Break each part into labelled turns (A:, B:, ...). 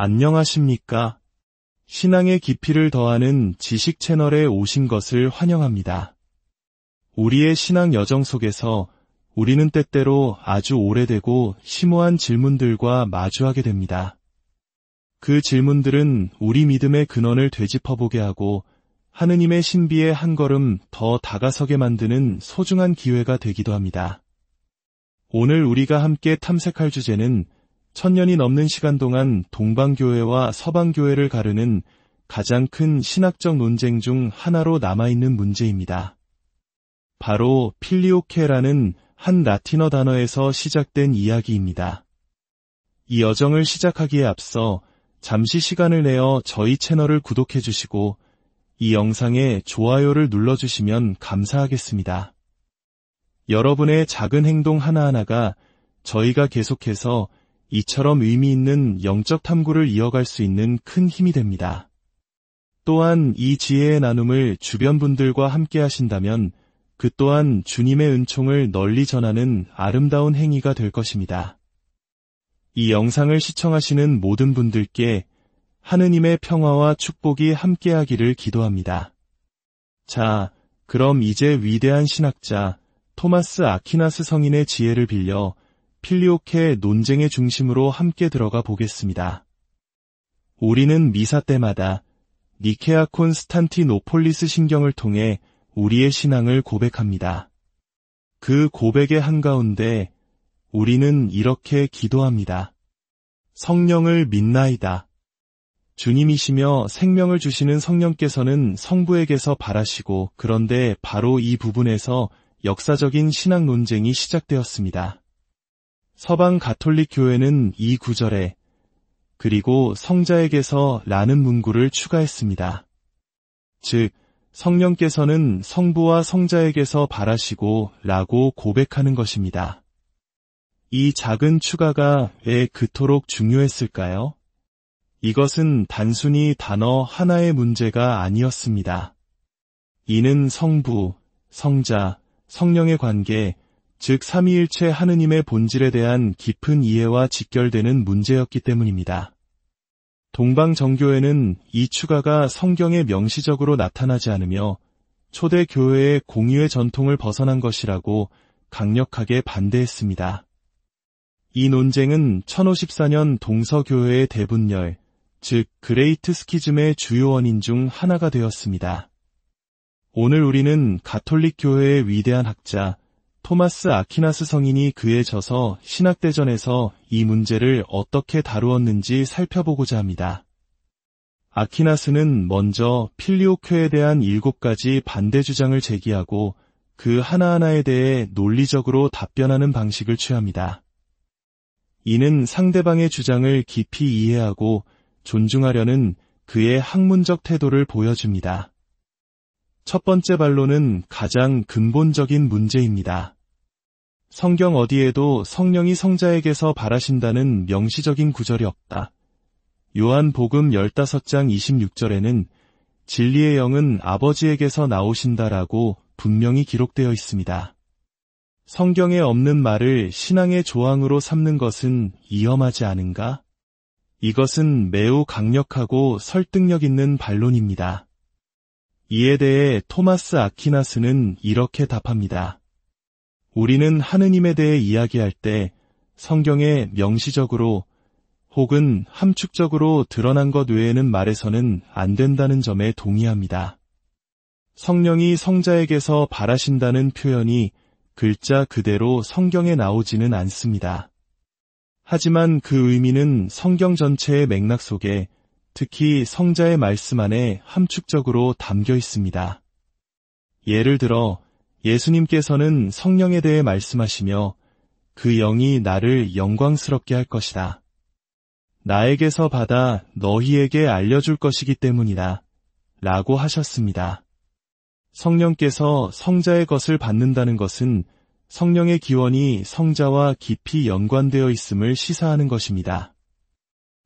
A: 안녕하십니까? 신앙의 깊이를 더하는 지식 채널에 오신 것을 환영합니다. 우리의 신앙 여정 속에서 우리는 때때로 아주 오래되고 심오한 질문들과 마주하게 됩니다. 그 질문들은 우리 믿음의 근원을 되짚어보게 하고 하느님의 신비에 한 걸음 더 다가서게 만드는 소중한 기회가 되기도 합니다. 오늘 우리가 함께 탐색할 주제는 천년이 넘는 시간 동안 동방교회와 서방교회를 가르는 가장 큰 신학적 논쟁 중 하나로 남아있는 문제입니다. 바로 필리오케라는 한 라틴어 단어에서 시작된 이야기입니다. 이 여정을 시작하기에 앞서 잠시 시간을 내어 저희 채널을 구독해 주시고 이 영상에 좋아요를 눌러주시면 감사하겠습니다. 여러분의 작은 행동 하나하나가 저희가 계속해서 이처럼 의미 있는 영적 탐구를 이어갈 수 있는 큰 힘이 됩니다. 또한 이 지혜의 나눔을 주변 분들과 함께 하신다면 그 또한 주님의 은총을 널리 전하는 아름다운 행위가 될 것입니다. 이 영상을 시청하시는 모든 분들께 하느님의 평화와 축복이 함께하기를 기도합니다. 자, 그럼 이제 위대한 신학자 토마스 아퀴나스 성인의 지혜를 빌려 필리오케 논쟁의 중심으로 함께 들어가 보겠습니다. 우리는 미사 때마다 니케아 콘스탄티노폴리스 신경을 통해 우리의 신앙을 고백합니다. 그 고백의 한가운데 우리는 이렇게 기도합니다. 성령을 믿나이다. 주님이시며 생명을 주시는 성령께서는 성부에게서 발하시고 그런데 바로 이 부분에서 역사적인 신학 논쟁이 시작되었습니다. 서방 가톨릭 교회는 이 구절에 그리고 성자에게서 라는 문구를 추가했습니다. 즉, 성령께서는 성부와 성자에게서 발하시고 라고 고백하는 것입니다. 이 작은 추가가 왜 그토록 중요했을까요? 이것은 단순히 단어 하나의 문제가 아니었습니다. 이는 성부, 성자, 성령의 관계, 즉 삼위일체 하느님의 본질에 대한 깊은 이해와 직결되는 문제였기 때문입니다. 동방정교회는 이 추가가 성경에 명시적으로 나타나지 않으며 초대 교회의 공유의 전통을 벗어난 것이라고 강력하게 반대했습니다. 이 논쟁은 1054년 동서교회의 대분열, 즉 그레이트 스키즘의 주요 원인 중 하나가 되었습니다. 오늘 우리는 가톨릭 교회의 위대한 학자 토마스 아퀴나스 성인이 그에 져서 신학대전에서 이 문제를 어떻게 다루었는지 살펴보고자 합니다. 아퀴나스는 먼저 필리오케에 대한 7가지 반대 주장을 제기하고 그 하나하나에 대해 논리적으로 답변하는 방식을 취합니다. 이는 상대방의 주장을 깊이 이해하고 존중하려는 그의 학문적 태도를 보여줍니다. 첫 번째 반론은 가장 근본적인 문제입니다. 성경 어디에도 성령이 성자에게서 발하신다는 명시적인 구절이 없다. 요한복음 15장 26절에는 진리의 영은 아버지에게서 나오신다라고 분명히 기록되어 있습니다. 성경에 없는 말을 신앙의 조항으로 삼는 것은 위험하지 않은가? 이것은 매우 강력하고 설득력 있는 반론입니다. 이에 대해 토마스 아퀴나스는 이렇게 답합니다. 우리는 하느님에 대해 이야기할 때 성경에 명시적으로 혹은 함축적으로 드러난 것 외에는 말해서는 안 된다는 점에 동의합니다. 성령이 성자에게서 발하신다는 표현이 글자 그대로 성경에 나오지는 않습니다. 하지만 그 의미는 성경 전체의 맥락 속에 특히 성자의 말씀 안에 함축적으로 담겨 있습니다. 예를 들어 예수님께서는 성령에 대해 말씀하시며 그 영이 나를 영광스럽게 할 것이다. 나에게서 받아 너희에게 알려줄 것이기 때문이다. 라고 하셨습니다. 성령께서 성자의 것을 받는다는 것은 성령의 기원이 성자와 깊이 연관되어 있음을 시사하는 것입니다.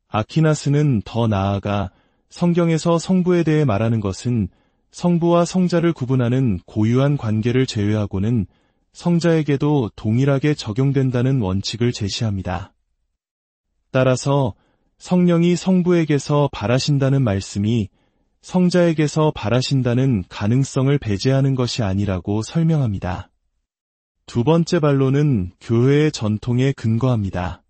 A: 아퀴나스는 더 나아가 성경에서 성부에 대해 말하는 것은 성부와 성자를 구분하는 고유한 관계를 제외하고는 성자에게도 동일하게 적용된다는 원칙을 제시합니다. 따라서 성령이 성부에게서 발하신다는 말씀이 성자에게서 발하신다는 가능성을 배제하는 것이 아니라고 설명합니다. 두 번째 반론은 교회의 전통에 근거합니다.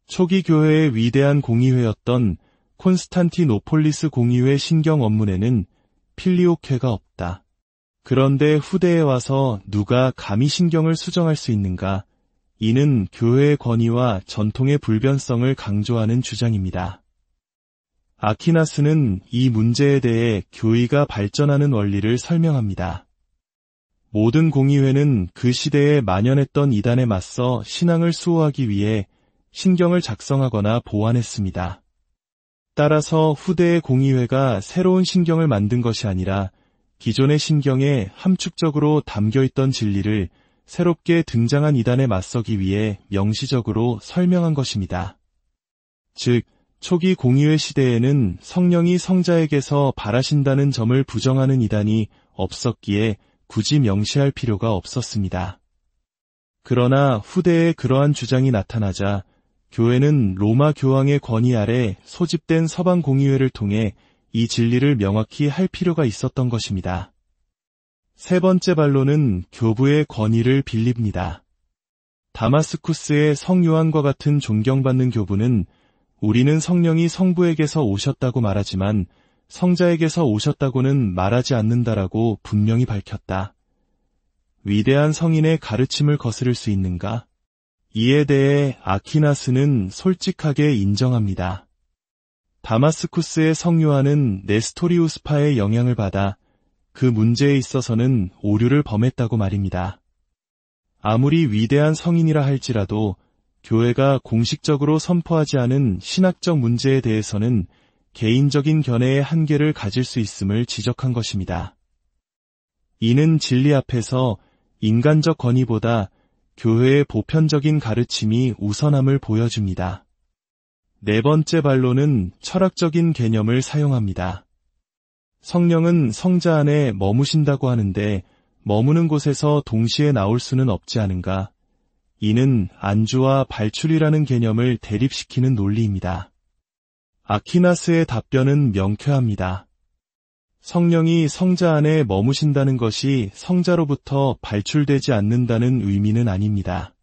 A: 초기 교회의 위대한 공의회였던 콘스탄티노폴리스 공의회 신경 원문에는 필리오케가 없다. 그런데 후대에 와서 누가 감히 신경을 수정할 수 있는가? 이는 교회의 권위와 전통의 불변성을 강조하는 주장입니다. 아퀴나스는 이 문제에 대해 교의가 발전하는 원리를 설명합니다. 모든 공의회는 그 시대에 만연했던 이단에 맞서 신앙을 수호하기 위해 신경을 작성하거나 보완했습니다. 따라서 후대의 공의회가 새로운 신경을 만든 것이 아니라 기존의 신경에 함축적으로 담겨있던 진리를 새롭게 등장한 이단에 맞서기 위해 명시적으로 설명한 것입니다. 즉, 초기 공의회 시대에는 성령이 성자에게서 발하신다는 점을 부정하는 이단이 없었기에 굳이 명시할 필요가 없었습니다. 그러나 후대에 그러한 주장이 나타나자 교회는 로마 교황의 권위 아래 소집된 서방 공의회를 통해 이 진리를 명확히 할 필요가 있었던 것입니다. 세 번째 반론은 교부의 권위를 빌립니다. 다마스쿠스의 성요한과 같은 존경받는 교부는 우리는 성령이 성부에게서 오셨다고 말하지만 성자에게서 오셨다고는 말하지 않는다라고 분명히 밝혔다. 위대한 성인의 가르침을 거스를 수 있는가? 이에 대해 아퀴나스는 솔직하게 인정합니다. 다마스쿠스의 성요한은 네스토리우스파의 영향을 받아 그 문제에 있어서는 오류를 범했다고 말입니다. 아무리 위대한 성인이라 할지라도 교회가 공식적으로 선포하지 않은 신학적 문제에 대해서는 개인적인 견해의 한계를 가질 수 있음을 지적한 것입니다. 이는 진리 앞에서 인간적 권위보다 교회의 보편적인 가르침이 우선함을 보여줍니다. 네 번째 반론은 철학적인 개념을 사용합니다. 성령은 성자 안에 머무신다고 하는데 머무는 곳에서 동시에 나올 수는 없지 않은가? 이는 안주와 발출이라는 개념을 대립시키는 논리입니다. 아퀴나스의 답변은 명쾌합니다. 성령이 성자 안에 머무신다는 것이 성자로부터 발출되지 않는다는 의미는 아닙니다.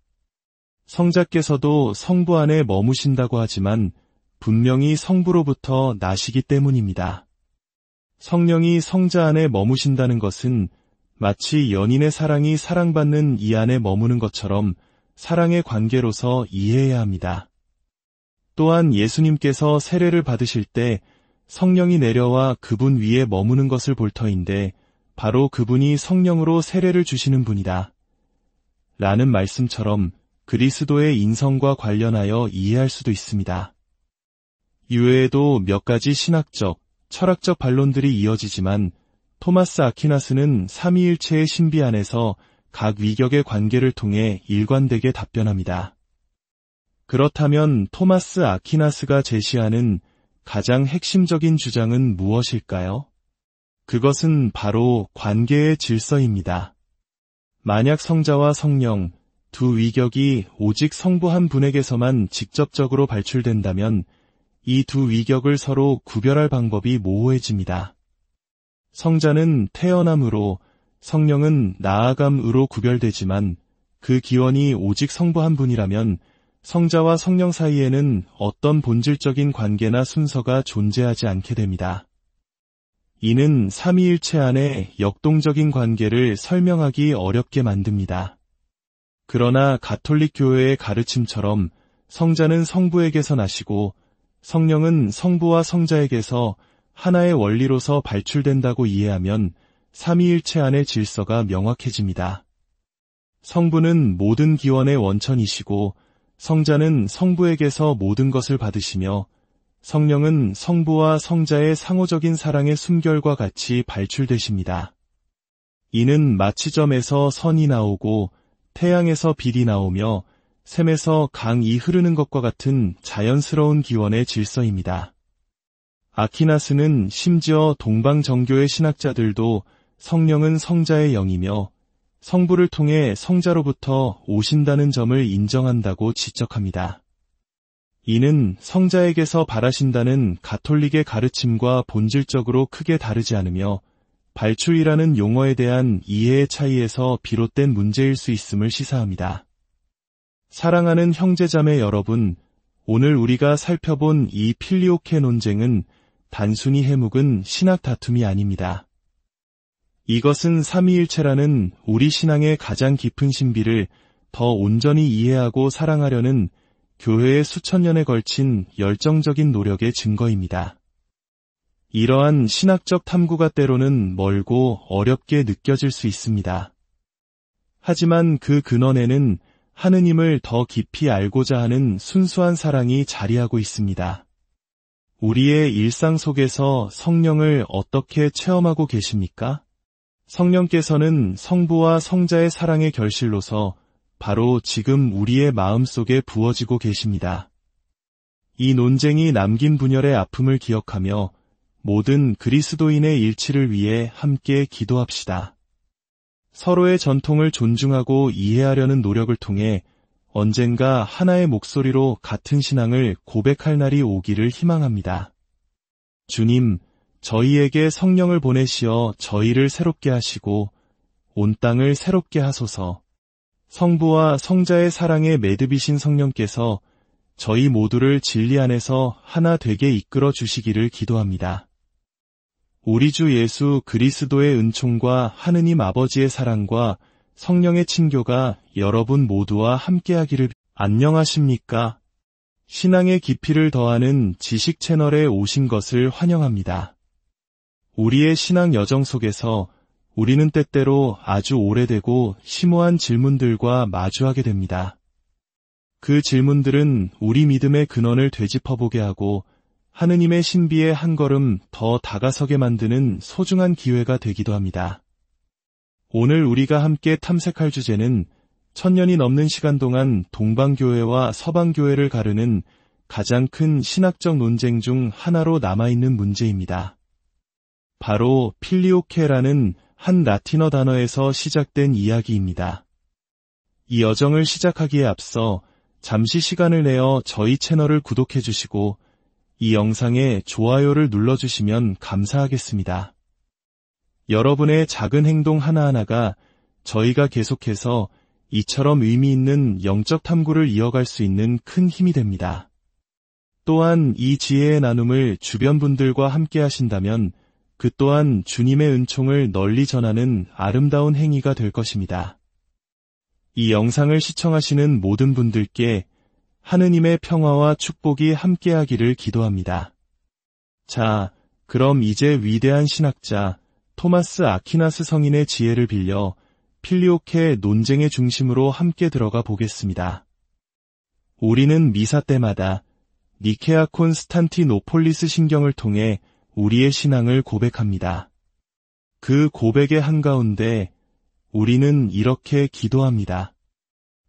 A: 성자께서도 성부 안에 머무신다고 하지만 분명히 성부로부터 나시기 때문입니다. 성령이 성자 안에 머무신다는 것은 마치 연인의 사랑이 사랑받는 이 안에 머무는 것처럼 사랑의 관계로서 이해해야 합니다. 또한 예수님께서 세례를 받으실 때 성령이 내려와 그분 위에 머무는 것을 볼 터인데 바로 그분이 성령으로 세례를 주시는 분이다. 라는 말씀처럼 그리스도의 인성과 관련하여 이해할 수도 있습니다. 이외에도 몇 가지 신학적, 철학적 반론들이 이어지지만 토마스 아퀴나스는 삼위일체의 신비 안에서 각 위격의 관계를 통해 일관되게 답변합니다. 그렇다면 토마스 아퀴나스가 제시하는 가장 핵심적인 주장은 무엇일까요? 그것은 바로 관계의 질서입니다. 만약 성자와 성령, 두 위격이 오직 성부 한 분에게서만 직접적으로 발출된다면 이 두 위격을 서로 구별할 방법이 모호해집니다. 성자는 태어남으로, 성령은 나아감으로 구별되지만 그 기원이 오직 성부 한 분이라면 성자와 성령 사이에는 어떤 본질적인 관계나 순서가 존재하지 않게 됩니다. 이는 삼위일체 안에 역동적인 관계를 설명하기 어렵게 만듭니다. 그러나 가톨릭 교회의 가르침처럼 성자는 성부에게서 나시고 성령은 성부와 성자에게서 하나의 원리로서 발출된다고 이해하면 삼위일체 안의 질서가 명확해집니다. 성부는 모든 기원의 원천이시고 성자는 성부에게서 모든 것을 받으시며 성령은 성부와 성자의 상호적인 사랑의 순결과 같이 발출되십니다. 이는 마취점에서 선이 나오고 태양에서 빛이 나오며 샘에서 강이 흐르는 것과 같은 자연스러운 기원의 질서입니다. 아퀴나스는 심지어 동방 정교의 신학자들도 성령은 성자의 영이며 성부를 통해 성자로부터 오신다는 점을 인정한다고 지적합니다. 이는 성자에게서 바라신다는 가톨릭의 가르침과 본질적으로 크게 다르지 않으며 발출이라는 용어에 대한 이해의 차이에서 비롯된 문제일 수 있음을 시사합니다. 사랑하는 형제자매 여러분, 오늘 우리가 살펴본 이 필리오케 논쟁은 단순히 해묵은 신학 다툼이 아닙니다. 이것은 삼위일체라는 우리 신앙의 가장 깊은 신비를 더 온전히 이해하고 사랑하려는 교회의 수천 년에 걸친 열정적인 노력의 증거입니다. 이러한 신학적 탐구가 때로는 멀고 어렵게 느껴질 수 있습니다. 하지만 그 근원에는 하느님을 더 깊이 알고자 하는 순수한 사랑이 자리하고 있습니다. 우리의 일상 속에서 성령을 어떻게 체험하고 계십니까? 성령께서는 성부와 성자의 사랑의 결실로서 바로 지금 우리의 마음속에 부어지고 계십니다. 이 논쟁이 남긴 분열의 아픔을 기억하며 모든 그리스도인의 일치를 위해 함께 기도합시다. 서로의 전통을 존중하고 이해하려는 노력을 통해 언젠가 하나의 목소리로 같은 신앙을 고백할 날이 오기를 희망합니다. 주님, 저희에게 성령을 보내시어 저희를 새롭게 하시고 온 땅을 새롭게 하소서. 성부와 성자의 사랑에 매듭이신 성령께서 저희 모두를 진리 안에서 하나 되게 이끌어 주시기를 기도합니다. 우리 주 예수 그리스도의 은총과 하느님 아버지의 사랑과 성령의 친교가 여러분 모두와 함께하기를. 안녕하십니까? 신앙의 깊이를 더하는 지식 채널에 오신 것을 환영합니다. 우리의 신앙 여정 속에서 우리는 때때로 아주 오래되고 심오한 질문들과 마주하게 됩니다. 그 질문들은 우리 믿음의 근원을 되짚어보게 하고 하느님의 신비에 한 걸음 더 다가서게 만드는 소중한 기회가 되기도 합니다. 오늘 우리가 함께 탐색할 주제는 천년이 넘는 시간 동안 동방교회와 서방교회를 가르는 가장 큰 신학적 논쟁 중 하나로 남아있는 문제입니다. 바로 필리오케라는 한 라틴어 단어에서 시작된 이야기입니다. 이 여정을 시작하기에 앞서 잠시 시간을 내어 저희 채널을 구독해 주시고 이 영상에 좋아요를 눌러주시면 감사하겠습니다. 여러분의 작은 행동 하나하나가 저희가 계속해서 이처럼 의미 있는 영적 탐구를 이어갈 수 있는 큰 힘이 됩니다. 또한 이 지혜의 나눔을 주변 분들과 함께 하신다면 그 또한 주님의 은총을 널리 전하는 아름다운 행위가 될 것입니다. 이 영상을 시청하시는 모든 분들께 하느님의 평화와 축복이 함께하기를 기도합니다. 자, 그럼 이제 위대한 신학자 토마스 아퀴나스 성인의 지혜를 빌려 필리오케 논쟁의 중심으로 함께 들어가 보겠습니다. 우리는 미사 때마다 니케아 콘스탄티노폴리스 신경을 통해 우리의 신앙을 고백합니다. 그 고백의 한가운데 우리는 이렇게 기도합니다.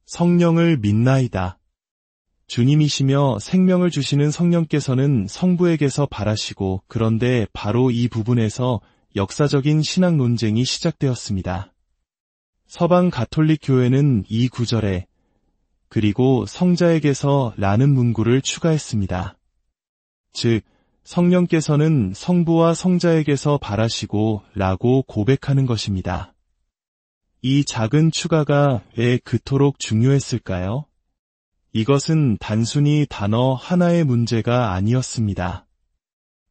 A: 성령을 믿나이다. 주님이시며 생명을 주시는 성령께서는 성부에게서 발하시고 그런데 바로 이 부분에서 역사적인 신학 논쟁이 시작되었습니다. 서방 가톨릭 교회는 이 구절에 그리고 성자에게서 라는 문구를 추가했습니다. 즉, 성령께서는 성부와 성자에게서 발하시고 라고 고백하는 것입니다. 이 작은 추가가 왜 그토록 중요했을까요? 이것은 단순히 단어 하나의 문제가 아니었습니다.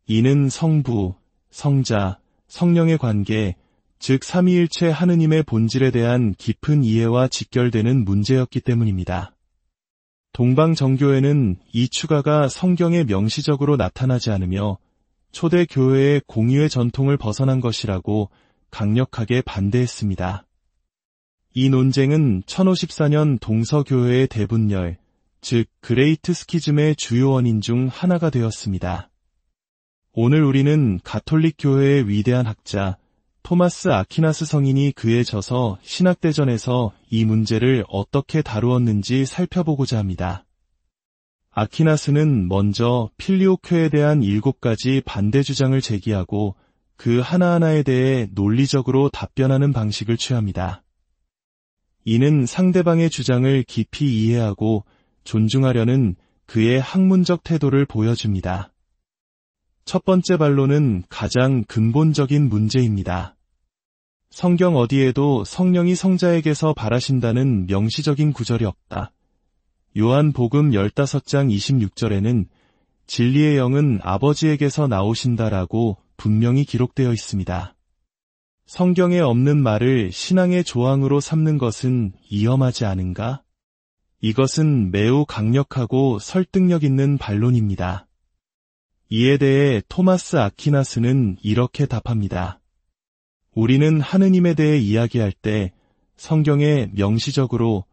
A: 이는 성부, 성자, 성령의 관계, 즉 삼위일체 하느님의 본질에 대한 깊은 이해와 직결되는 문제였기 때문입니다. 동방정교회는 이 추가가 성경에 명시적으로 나타나지 않으며 초대 교회의 공유의 전통을 벗어난 것이라고 강력하게 반대했습니다. 이 논쟁은 1054년 동서교회의 대분열, 즉 그레이트 스키즘의 주요 원인 중 하나가 되었습니다. 오늘 우리는 가톨릭 교회의 위대한 학자 토마스 아퀴나스 성인이 그에 져서 신학대전에서 이 문제를 어떻게 다루었는지 살펴보고자 합니다. 아퀴나스는 먼저 필리오케에 대한 7가지 반대 주장을 제기하고 그 하나하나에 대해 논리적으로 답변하는 방식을 취합니다. 이는 상대방의 주장을 깊이 이해하고 존중하려는 그의 학문적 태도를 보여줍니다. 첫 번째 반론은 가장 근본적인 문제입니다. 성경 어디에도 성령이 성자에게서 발하신다는 명시적인 구절이 없다. 요한복음 15장 26절에는 진리의 영은 아버지에게서 나오신다라고 분명히 기록되어 있습니다. 성경에 없는 말을 신앙의 조항으로 삼는 것은 위험하지 않은가? 이것은 매우 강력하고 설득력 있는 반론입니다. 이에 대해 토마스 아퀴나스는 이렇게 답합니다. 우리는 하느님에 대해 이야기할 때 성경에 명시적으로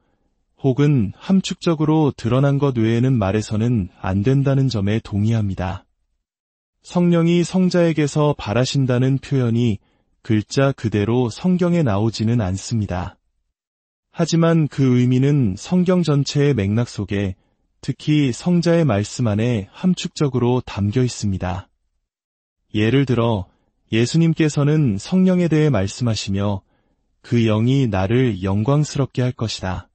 A: 혹은 함축적으로 드러난 것 외에는 말해서는 안 된다는 점에 동의합니다. 성령이 성자에게서 발하신다는 표현이 글자 그대로 성경에 나오지는 않습니다. 하지만 그 의미는 성경 전체의 맥락 속에 특히 성자의 말씀 안에 함축적으로 담겨 있습니다. 예를 들어 예수님께서는 성령에 대해 말씀하시며 그 영이 나를 영광스럽게 할 것이다.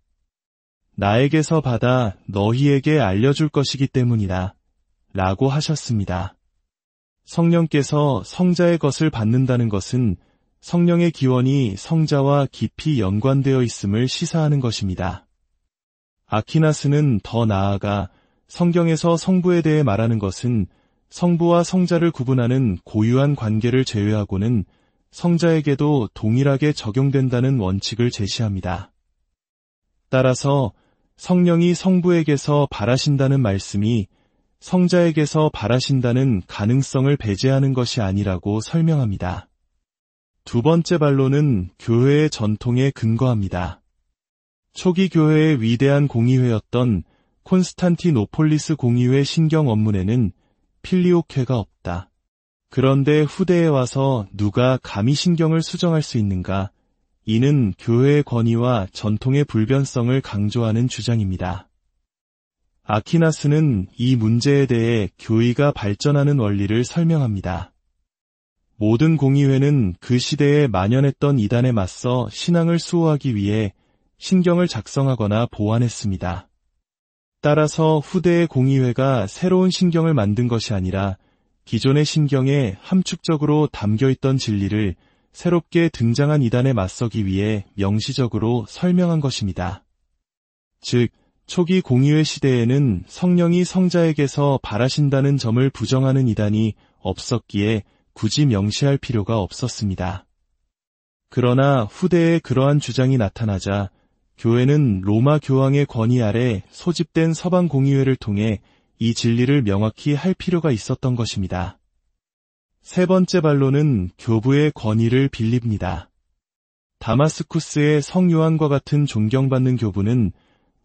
A: 나에게서 받아 너희에게 알려줄 것이기 때문이다. 라고 하셨습니다. 성령께서 성자의 것을 받는다는 것은 성령의 기원이 성자와 깊이 연관되어 있음을 시사하는 것입니다. 아퀴나스는 더 나아가 성경에서 성부에 대해 말하는 것은 성부와 성자를 구분하는 고유한 관계를 제외하고는 성자에게도 동일하게 적용된다는 원칙을 제시합니다. 따라서 성령이 성부에게서 발하신다는 말씀이 성자에게서 발하신다는 가능성을 배제하는 것이 아니라고 설명합니다. 두 번째 반론은 교회의 전통에 근거합니다. 초기 교회의 위대한 공의회였던 콘스탄티노폴리스 공의회 신경 원문에는 필리오케가 없다. 그런데 후대에 와서 누가 감히 신경을 수정할 수 있는가? 이는 교회의 권위와 전통의 불변성을 강조하는 주장입니다. 아퀴나스는 이 문제에 대해 교의가 발전하는 원리를 설명합니다. 모든 공의회는 그 시대에 만연했던 이단에 맞서 신앙을 수호하기 위해 신경을 작성하거나 보완했습니다. 따라서 후대의 공의회가 새로운 신경을 만든 것이 아니라 기존의 신경에 함축적으로 담겨있던 진리를 새롭게 등장한 이단에 맞서기 위해 명시적으로 설명한 것입니다. 즉, 초기 공의회 시대에는 성령이 성자에게서 발하신다는 점을 부정하는 이단이 없었기에 굳이 명시할 필요가 없었습니다. 그러나 후대에 그러한 주장이 나타나자 교회는 로마 교황의 권위 아래 소집된 서방 공의회를 통해 이 진리를 명확히 할 필요가 있었던 것입니다. 세 번째 반론은 교부의 권위를 빌립니다. 다마스쿠스의 성요한과 같은 존경받는 교부는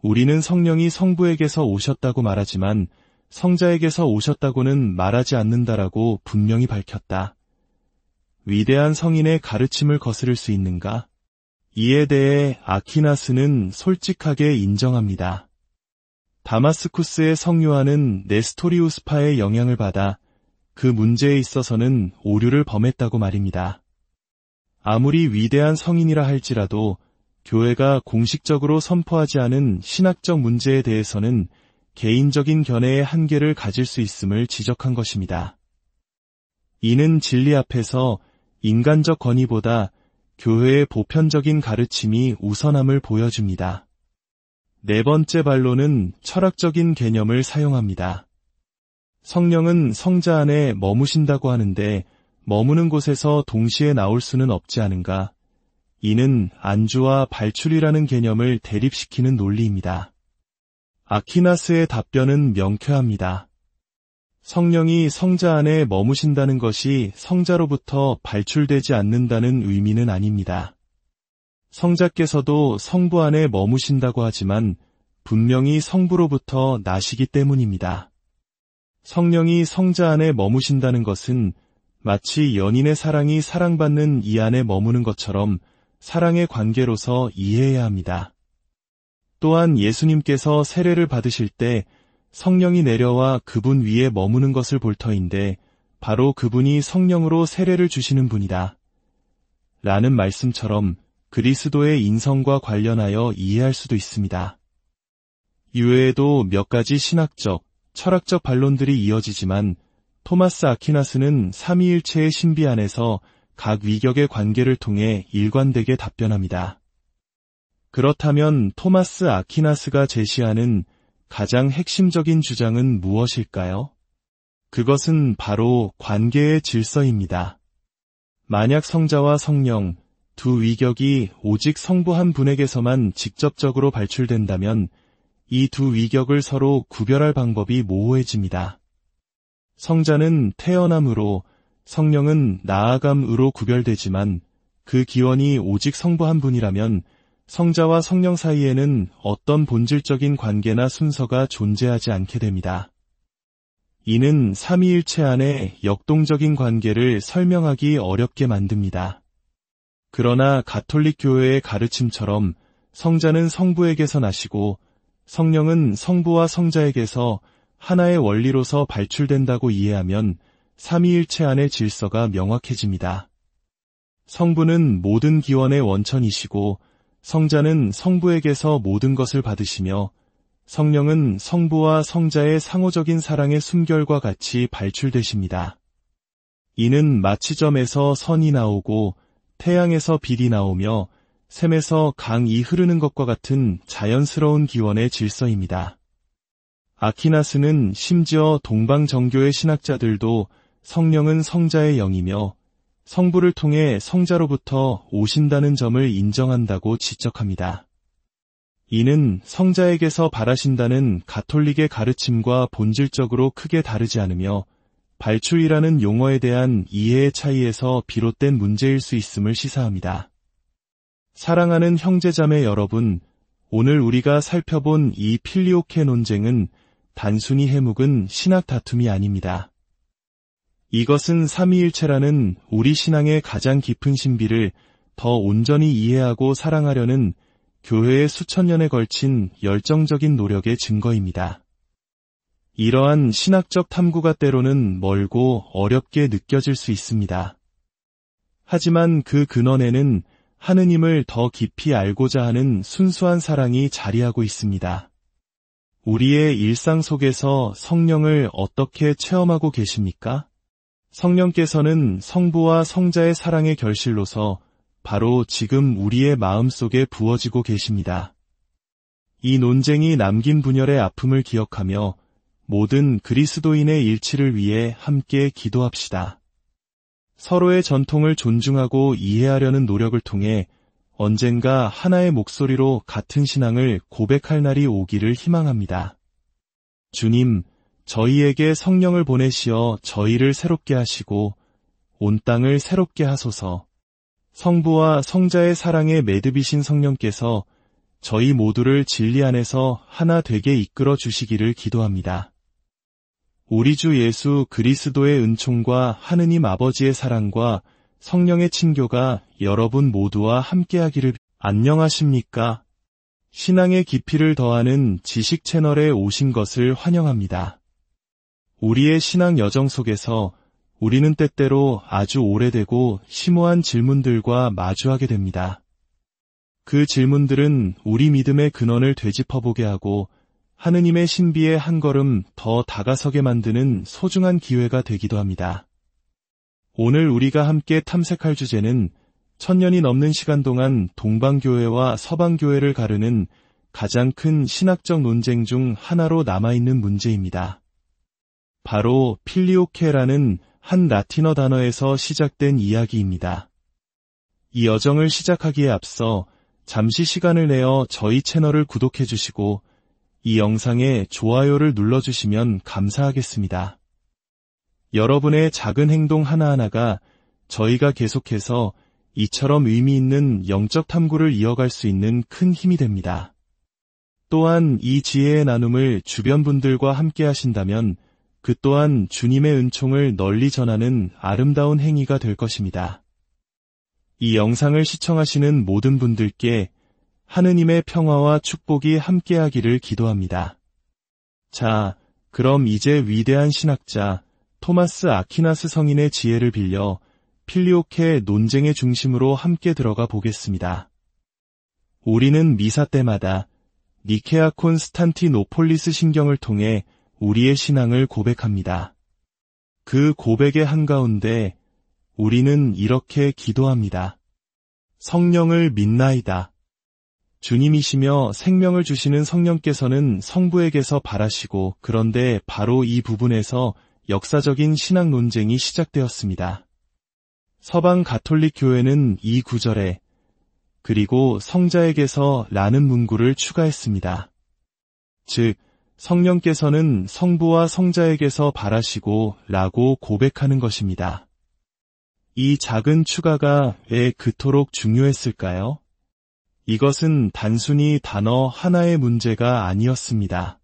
A: 우리는 성령이 성부에게서 오셨다고 말하지만 성자에게서 오셨다고는 말하지 않는다라고 분명히 밝혔다. 위대한 성인의 가르침을 거스를 수 있는가? 이에 대해 아퀴나스는 솔직하게 인정합니다. 다마스쿠스의 성요한은 네스토리우스파의 영향을 받아 그 문제에 있어서는 오류를 범했다고 말입니다. 아무리 위대한 성인이라 할지라도 교회가 공식적으로 선포하지 않은 신학적 문제에 대해서는 개인적인 견해의 한계를 가질 수 있음을 지적한 것입니다. 이는 진리 앞에서 인간적 권위보다 교회의 보편적인 가르침이 우선함을 보여줍니다. 네 번째 반론은 철학적인 개념을 사용합니다. 성령은 성자 안에 머무신다고 하는데 머무는 곳에서 동시에 나올 수는 없지 않은가? 이는 안주와 발출이라는 개념을 대립시키는 논리입니다. 아퀴나스의 답변은 명쾌합니다. 성령이 성자 안에 머무신다는 것이 성자로부터 발출되지 않는다는 의미는 아닙니다. 성자께서도 성부 안에 머무신다고 하지만 분명히 성부로부터 나시기 때문입니다. 성령이 성자 안에 머무신다는 것은 마치 연인의 사랑이 사랑받는 이 안에 머무는 것처럼 사랑의 관계로서 이해해야 합니다. 또한 예수님께서 세례를 받으실 때 성령이 내려와 그분 위에 머무는 것을 볼 터인데 바로 그분이 성령으로 세례를 주시는 분이다. 라는 말씀처럼 그리스도의 인성과 관련하여 이해할 수도 있습니다. 이외에도 몇 가지 신학적, 철학적 반론들이 이어지지만 토마스 아퀴나스는 삼위일체의 신비 안에서 각 위격의 관계를 통해 일관되게 답변합니다. 그렇다면 토마스 아퀴나스가 제시하는 가장 핵심적인 주장은 무엇일까요? 그것은 바로 관계의 질서입니다. 만약 성자와 성령, 두 위격이 오직 성부 한 분에게서만 직접적으로 발출된다면 이 두 위격을 서로 구별할 방법이 모호해집니다. 성자는 태어남으로, 성령은 나아감으로 구별되지만 그 기원이 오직 성부 한 분이라면 성자와 성령 사이에는 어떤 본질적인 관계나 순서가 존재하지 않게 됩니다. 이는 삼위일체 안에 역동적인 관계를 설명하기 어렵게 만듭니다. 그러나 가톨릭 교회의 가르침처럼 성자는 성부에게서 나시고 성령은 성부와 성자에게서 하나의 원리로서 발출된다고 이해하면 삼위일체 안의 질서가 명확해집니다. 성부는 모든 기원의 원천이시고 성자는 성부에게서 모든 것을 받으시며 성령은 성부와 성자의 상호적인 사랑의 숨결과 같이 발출되십니다. 이는 마취점에서 선이 나오고 태양에서 빛이 나오며 샘에서 강이 흐르는 것과 같은 자연스러운 기원의 질서입니다. 아퀴나스는 심지어 동방정교의 신학자들도 성령은 성자의 영이며 성부를 통해 성자로부터 오신다는 점을 인정한다고 지적합니다. 이는 성자에게서 발하신다는 가톨릭의 가르침과 본질적으로 크게 다르지 않으며 발출이라는 용어에 대한 이해의 차이에서 비롯된 문제일 수 있음을 시사합니다. 사랑하는 형제자매 여러분, 오늘 우리가 살펴본 이 필리오케 논쟁은 단순히 해묵은 신학 다툼이 아닙니다. 이것은 삼위일체라는 우리 신앙의 가장 깊은 신비를 더 온전히 이해하고 사랑하려는 교회의 수천 년에 걸친 열정적인 노력의 증거입니다. 이러한 신학적 탐구가 때로는 멀고 어렵게 느껴질 수 있습니다. 하지만 그 근원에는 하느님을 더 깊이 알고자 하는 순수한 사랑이 자리하고 있습니다. 우리의 일상 속에서 성령을 어떻게 체험하고 계십니까? 성령께서는 성부와 성자의 사랑의 결실로서 바로 지금 우리의 마음속에 부어지고 계십니다. 이 논쟁이 남긴 분열의 아픔을 기억하며 모든 그리스도인의 일치를 위해 함께 기도합시다. 서로의 전통을 존중하고 이해하려는 노력을 통해 언젠가 하나의 목소리로 같은 신앙을 고백할 날이 오기를 희망합니다. 주님, 저희에게 성령을 보내시어 저희를 새롭게 하시고 온 땅을 새롭게 하소서. 성부와 성자의 사랑에 매듭이신 성령께서 저희 모두를 진리 안에서 하나 되게 이끌어 주시기를 기도합니다. 우리 주 예수 그리스도의 은총과 하느님 아버지의 사랑과 성령의 친교가 여러분 모두와 함께하기를. 안녕하십니까? 신앙의 깊이를 더하는 지식 채널에 오신 것을 환영합니다. 우리의 신앙 여정 속에서 우리는 때때로 아주 오래되고 심오한 질문들과 마주하게 됩니다. 그 질문들은 우리 믿음의 근원을 되짚어보게 하고 하느님의 신비에 한 걸음 더 다가서게 만드는 소중한 기회가 되기도 합니다. 오늘 우리가 함께 탐색할 주제는 천년이 넘는 시간 동안 동방교회와 서방교회를 가르는 가장 큰 신학적 논쟁 중 하나로 남아있는 문제입니다. 바로 필리오케라는 한 라틴어 단어에서 시작된 이야기입니다. 이 여정을 시작하기에 앞서 잠시 시간을 내어 저희 채널을 구독해 주시고 이 영상에 좋아요를 눌러주시면 감사하겠습니다. 여러분의 작은 행동 하나하나가 저희가 계속해서 이처럼 의미 있는 영적 탐구를 이어갈 수 있는 큰 힘이 됩니다. 또한 이 지혜의 나눔을 주변 분들과 함께 하신다면 그 또한 주님의 은총을 널리 전하는 아름다운 행위가 될 것입니다. 이 영상을 시청하시는 모든 분들께 하느님의 평화와 축복이 함께하기를 기도합니다. 자, 그럼 이제 위대한 신학자 토마스 아퀴나스 성인의 지혜를 빌려 필리오케 논쟁의 중심으로 함께 들어가 보겠습니다. 우리는 미사 때마다 니케아 콘스탄티노폴리스 신경을 통해 우리의 신앙을 고백합니다. 그 고백의 한가운데 우리는 이렇게 기도합니다. 성령을 믿나이다. 주님이시며 생명을 주시는 성령께서는 성부에게서 발하시고, 그런데 바로 이 부분에서 역사적인 신학 논쟁이 시작되었습니다. 서방 가톨릭 교회는 이 구절에 그리고 성자에게서 라는 문구를 추가했습니다. 즉, 성령께서는 성부와 성자에게서 발하시고 라고 고백하는 것입니다. 이 작은 추가가 왜 그토록 중요했을까요? 이것은 단순히 단어 하나의 문제가 아니었습니다.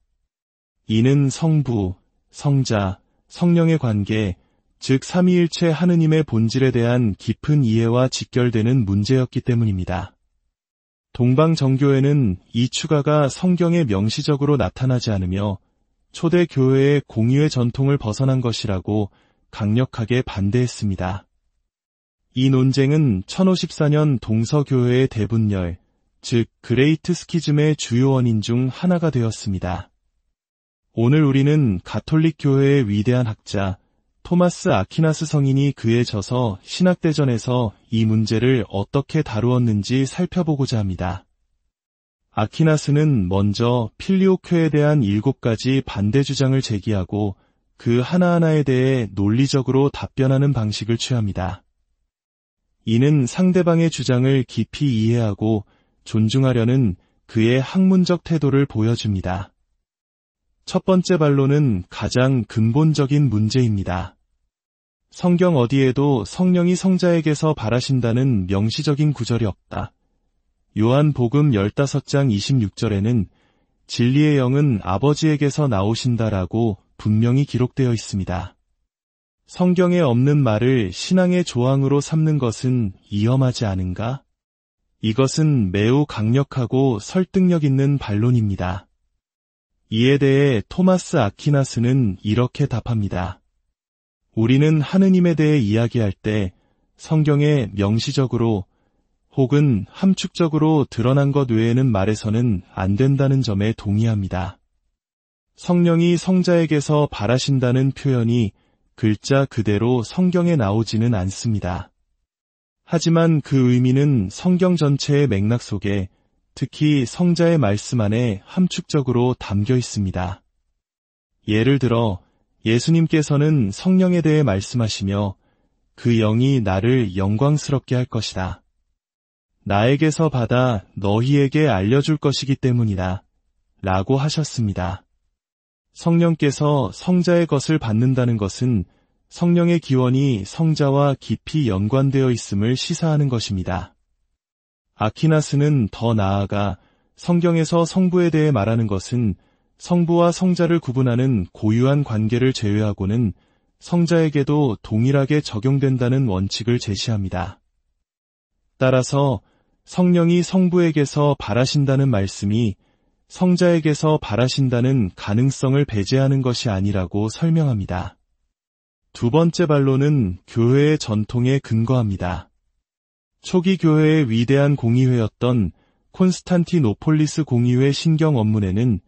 A: 이는 성부, 성자, 성령의 관계, 즉 삼위일체 하느님의 본질에 대한 깊은 이해와 직결되는 문제였기 때문입니다. 동방 정교회는 이 추가가 성경에 명시적으로 나타나지 않으며 초대 교회의 공유의 전통을 벗어난 것이라고 강력하게 반대했습니다. 이 논쟁은 1054년 동서교회의 대분열, 즉 그레이트 스키즘의 주요 원인 중 하나가 되었습니다. 오늘 우리는 가톨릭 교회의 위대한 학자 토마스 아퀴나스 성인이 그에 져서 신학대전에서 이 문제를 어떻게 다루었는지 살펴보고자 합니다. 아퀴나스는 먼저 필리오케에 대한 7가지 반대 주장을 제기하고 그 하나하나에 대해 논리적으로 답변하는 방식을 취합니다. 이는 상대방의 주장을 깊이 이해하고 존중하려는 그의 학문적 태도를 보여줍니다. 첫 번째 반론은 가장 근본적인 문제입니다. 성경 어디에도 성령이 성자에게서 발하신다는 명시적인 구절이 없다. 요한복음 15장 26절에는 진리의 영은 아버지에게서 나오신다라고 분명히 기록되어 있습니다. 성경에 없는 말을 신앙의 조항으로 삼는 것은 위험하지 않은가? 이것은 매우 강력하고 설득력 있는 반론입니다. 이에 대해 토마스 아퀴나스는 이렇게 답합니다. 우리는 하느님에 대해 이야기할 때 성경에 명시적으로 혹은 함축적으로 드러난 것 외에는 말해서는 안 된다는 점에 동의합니다. 성령이 성자에게서 발하신다는 표현이 글자 그대로 성경에 나오지는 않습니다. 하지만 그 의미는 성경 전체의 맥락 속에 특히 성자의 말씀 안에 함축적으로 담겨 있습니다. 예를 들어 예수님께서는 성령에 대해 말씀하시며 그 영이 나를 영광스럽게 할 것이다. 나에게서 받아 너희에게 알려줄 것이기 때문이다. 라고 하셨습니다. 성령께서 성자의 것을 받는다는 것은 성령의 기원이 성자와 깊이 연관되어 있음을 시사하는 것입니다. 아퀴나스는 더 나아가 성경에서 성부에 대해 말하는 것은 성부와 성자를 구분하는 고유한 관계를 제외하고는 성자에게도 동일하게 적용된다는 원칙을 제시합니다. 따라서 성령이 성부에게서 발하신다는 말씀이 성자에게서 발하신다는 가능성을 배제하는 것이 아니라고 설명합니다. 두 번째 반론은 교회의 전통에 근거합니다. 초기 교회의 위대한 공의회였던 콘스탄티노폴리스 공의회 신경 원문에는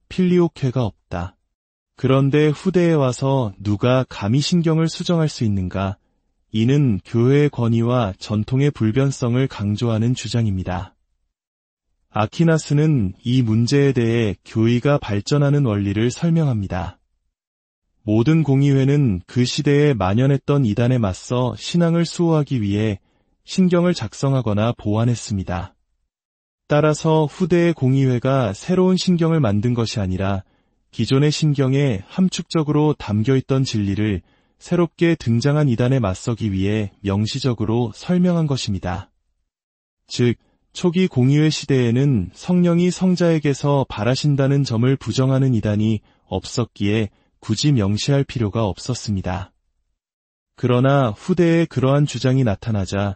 A: 필리오케가 없다. 그런데 후대에 와서 누가 감히 신경을 수정할 수 있는가? 이는 교회의 권위와 전통의 불변성을 강조하는 주장입니다. 아퀴나스는 이 문제에 대해 교의가 발전하는 원리를 설명합니다. 모든 공의회는 그 시대에 만연했던 이단에 맞서 신앙을 수호하기 위해 신경을 작성하거나 보완했습니다. 따라서 후대의 공의회가 새로운 신경을 만든 것이 아니라 기존의 신경에 함축적으로 담겨있던 진리를 새롭게 등장한 이단에 맞서기 위해 명시적으로 설명한 것입니다. 즉, 초기 공의회 시대에는 성령이 성자에게서 발하신다는 점을 부정하는 이단이 없었기에 굳이 명시할 필요가 없었습니다. 그러나 후대에 그러한 주장이 나타나자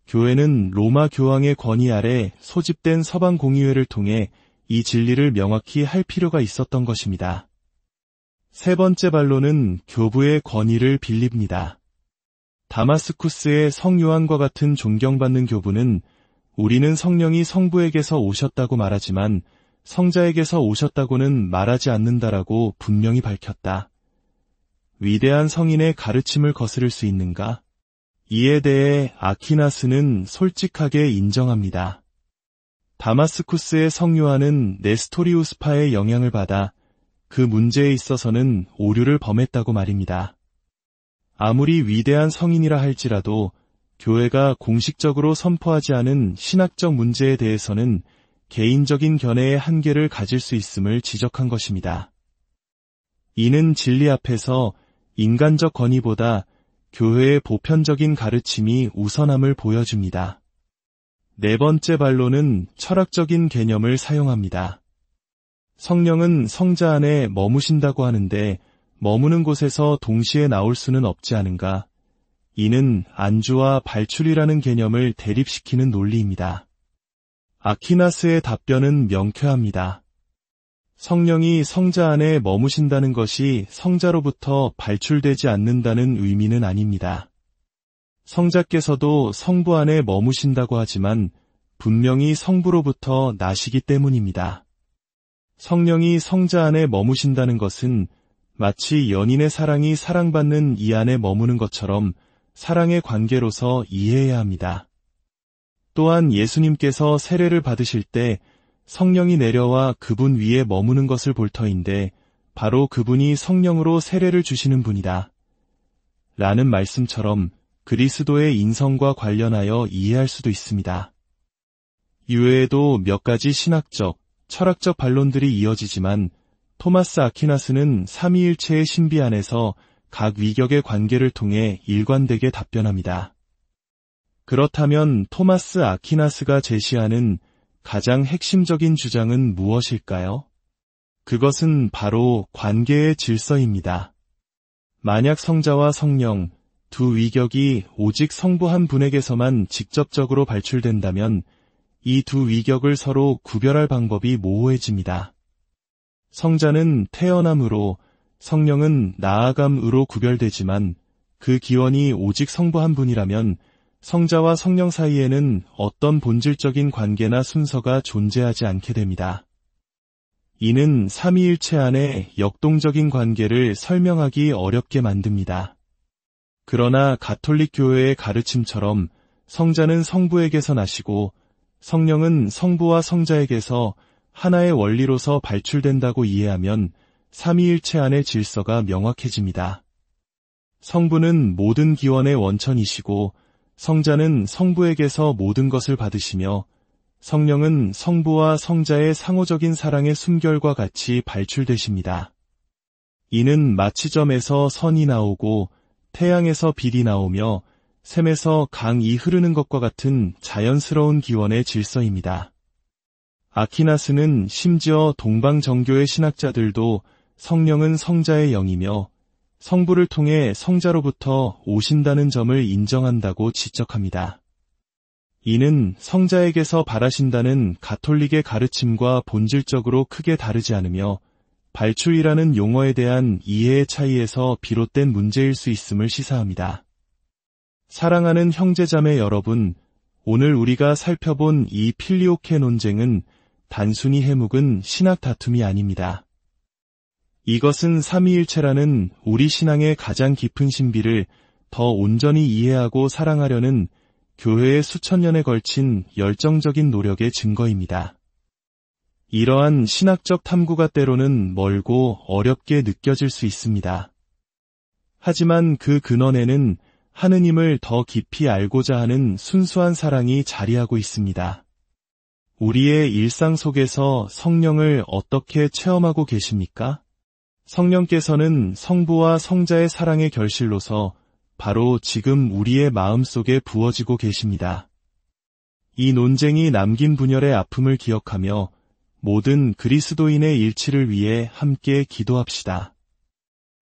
A: 교회는 로마 교황의 권위 아래 소집된 서방 공의회를 통해 이 진리를 명확히 할 필요가 있었던 것입니다. 세 번째 반론은 교부의 권위를 빌립니다. 다마스쿠스의 성요한과 같은 존경받는 교부는 우리는 성령이 성부에게서 오셨다고 말하지만 성자에게서 오셨다고는 말하지 않는다라고 분명히 밝혔다. 위대한 성인의 가르침을 거스를 수 있는가? 이에 대해 아퀴나스는 솔직하게 인정합니다. 다마스쿠스의 성요한은 네스토리우스파의 영향을 받아 그 문제에 있어서는 오류를 범했다고 말입니다. 아무리 위대한 성인이라 할지라도 교회가 공식적으로 선포하지 않은 신학적 문제에 대해서는 개인적인 견해의 한계를 가질 수 있음을 지적한 것입니다. 이는 진리 앞에서 인간적 권위보다 교회의 보편적인 가르침이 우선함을 보여줍니다. 네 번째 반론은 철학적인 개념을 사용합니다. 성령은 성자 안에 머무신다고 하는데 머무는 곳에서 동시에 나올 수는 없지 않은가? 이는 안주와 발출이라는 개념을 대립시키는 논리입니다. 아퀴나스의 답변은 명쾌합니다. 성령이 성자 안에 머무신다는 것이 성자로부터 발출되지 않는다는 의미는 아닙니다. 성자께서도 성부 안에 머무신다고 하지만 분명히 성부로부터 나시기 때문입니다. 성령이 성자 안에 머무신다는 것은 마치 연인의 사랑이 사랑받는 이 안에 머무는 것처럼 사랑의 관계로서 이해해야 합니다. 또한 예수님께서 세례를 받으실 때 성령이 내려와 그분 위에 머무는 것을 볼 터인데 바로 그분이 성령으로 세례를 주시는 분이다. 라는 말씀처럼 그리스도의 인성과 관련하여 이해할 수도 있습니다. 이외에도 몇 가지 신학적, 철학적 반론들이 이어지지만 토마스 아퀴나스는 삼위일체의 신비 안에서 각 위격의 관계를 통해 일관되게 답변합니다. 그렇다면 토마스 아퀴나스가 제시하는 가장 핵심적인 주장은 무엇일까요? 그것은 바로 관계의 질서입니다. 만약 성자와 성령, 두 위격이 오직 성부 한 분에게서만 직접적으로 발출된다면 이 두 위격을 서로 구별할 방법이 모호해집니다. 성자는 태어남으로, 성령은 나아감으로 구별되지만 그 기원이 오직 성부 한 분이라면 성자와 성령 사이에는 어떤 본질적인 관계나 순서가 존재하지 않게 됩니다. 이는 삼위일체 안에 역동적인 관계를 설명하기 어렵게 만듭니다. 그러나 가톨릭 교회의 가르침처럼 성자는 성부에게서 나시고 성령은 성부와 성자에게서 하나의 원리로서 발출된다고 이해하면 삼위일체 안의 질서가 명확해집니다. 성부는 모든 기원의 원천이시고 성자는 성부에게서 모든 것을 받으시며 성령은 성부와 성자의 상호적인 사랑의 숨결과 같이 발출되십니다. 이는 마취점에서 선이 나오고 태양에서 빛이 나오며 샘에서 강이 흐르는 것과 같은 자연스러운 기원의 질서입니다. 아퀴나스는 심지어 동방 정교의 신학자들도 성령은 성자의 영이며 성부를 통해 성자로부터 오신다는 점을 인정한다고 지적합니다. 이는 성자에게서 발하신다는 가톨릭의 가르침과 본질적으로 크게 다르지 않으며 발출이라는 용어에 대한 이해의 차이에서 비롯된 문제일 수 있음을 시사합니다. 사랑하는 형제자매 여러분, 오늘 우리가 살펴본 이 필리오케 논쟁은 단순히 해묵은 신학 다툼이 아닙니다. 이것은 삼위일체라는 우리 신앙의 가장 깊은 신비를 더 온전히 이해하고 사랑하려는 교회의 수천 년에 걸친 열정적인 노력의 증거입니다. 이러한 신학적 탐구가 때로는 멀고 어렵게 느껴질 수 있습니다. 하지만 그 근원에는 하느님을 더 깊이 알고자 하는 순수한 사랑이 자리하고 있습니다. 우리의 일상 속에서 성령을 어떻게 체험하고 계십니까? 성령께서는 성부와 성자의 사랑의 결실로서 바로 지금 우리의 마음속에 부어지고 계십니다. 이 논쟁이 남긴 분열의 아픔을 기억하며 모든 그리스도인의 일치를 위해 함께 기도합시다.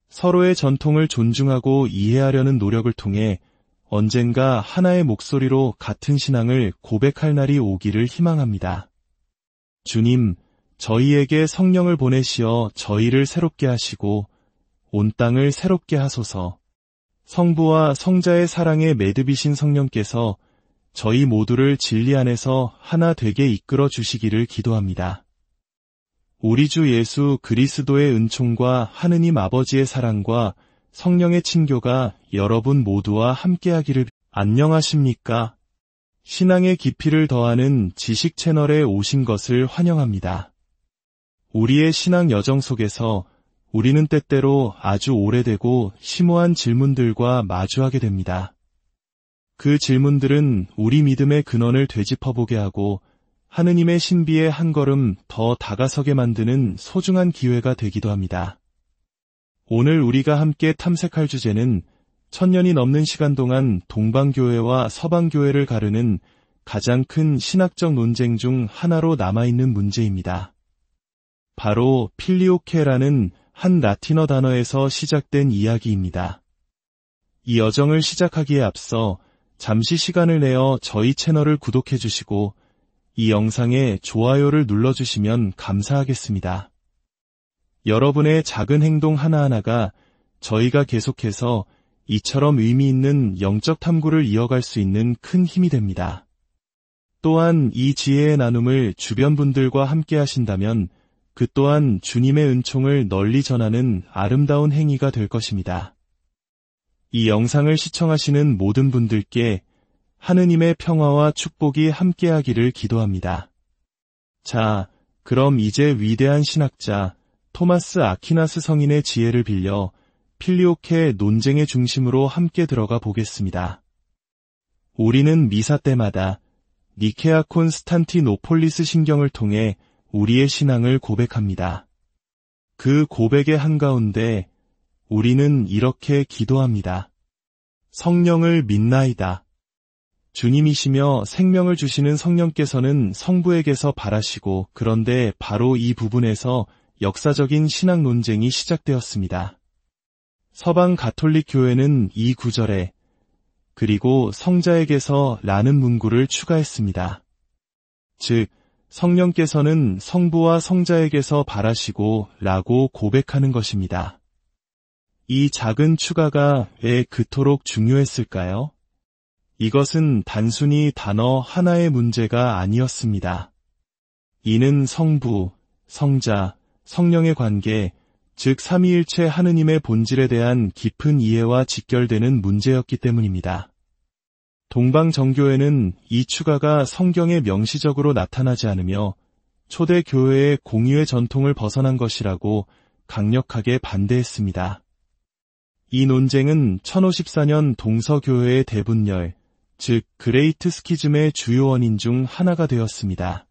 A: 서로의 전통을 존중하고 이해하려는 노력을 통해 언젠가 하나의 목소리로 같은 신앙을 고백할 날이 오기를 희망합니다. 주님, 저희에게 성령을 보내시어 저희를 새롭게 하시고 온 땅을 새롭게 하소서. 성부와 성자의 사랑에 매듭이신 성령께서 저희 모두를 진리 안에서 하나 되게 이끌어 주시기를 기도합니다. 우리 주 예수 그리스도의 은총과 하느님 아버지의 사랑과 성령의 친교가 여러분 모두와 함께하기를. 안녕하십니까? 신앙의 깊이를 더하는 지식 채널에 오신 것을 환영합니다. 우리의 신앙 여정 속에서 우리는 때때로 아주 오래되고 심오한 질문들과 마주하게 됩니다. 그 질문들은 우리 믿음의 근원을 되짚어보게 하고 하느님의 신비에 한 걸음 더 다가서게 만드는 소중한 기회가 되기도 합니다. 오늘 우리가 함께 탐색할 주제는 1000년이 넘는 시간 동안 동방교회와 서방교회를 가르는 가장 큰 신학적 논쟁 중 하나로 남아있는 문제입니다. 바로 필리오케라는 한 라틴어 단어에서 시작된 이야기입니다. 이 여정을 시작하기에 앞서 잠시 시간을 내어 저희 채널을 구독해 주시고 이 영상에 좋아요를 눌러주시면 감사하겠습니다. 여러분의 작은 행동 하나하나가 저희가 계속해서 이처럼 의미 있는 영적 탐구를 이어갈 수 있는 큰 힘이 됩니다. 또한 이 지혜의 나눔을 주변 분들과 함께 하신다면 그 또한 주님의 은총을 널리 전하는 아름다운 행위가 될 것입니다. 이 영상을 시청하시는 모든 분들께 하느님의 평화와 축복이 함께하기를 기도합니다. 자, 그럼 이제 위대한 신학자 토마스 아퀴나스 성인의 지혜를 빌려 필리오케 논쟁의 중심으로 함께 들어가 보겠습니다. 우리는 미사 때마다 니케아 콘스탄티노폴리스 신경을 통해 우리의 신앙을 고백합니다. 그 고백의 한가운데 우리는 이렇게 기도합니다. 성령을 믿나이다. 주님이시며 생명을 주시는 성령께서는 성부에게서 발하시고 그런데 바로 이 부분에서 역사적인 신학 논쟁이 시작되었습니다. 서방 가톨릭 교회는 이 구절에 그리고 성자에게서 라는 문구를 추가했습니다. 즉, 성령께서는 성부와 성자에게서 발하시고 라고 고백하는 것입니다. 이 작은 추가가 왜 그토록 중요했을까요? 이것은 단순히 단어 하나의 문제가 아니었습니다. 이는 성부, 성자, 성령의 관계, 즉 삼위일체 하느님의 본질에 대한 깊은 이해와 직결되는 문제였기 때문입니다. 동방정교회는 이 추가가 성경에 명시적으로 나타나지 않으며 초대 교회의 공유의 전통을 벗어난 것이라고 강력하게 반대했습니다. 이 논쟁은 1054년 동서교회의 대분열, 즉 그레이트 스키즘의 주요 원인 중 하나가 되었습니다.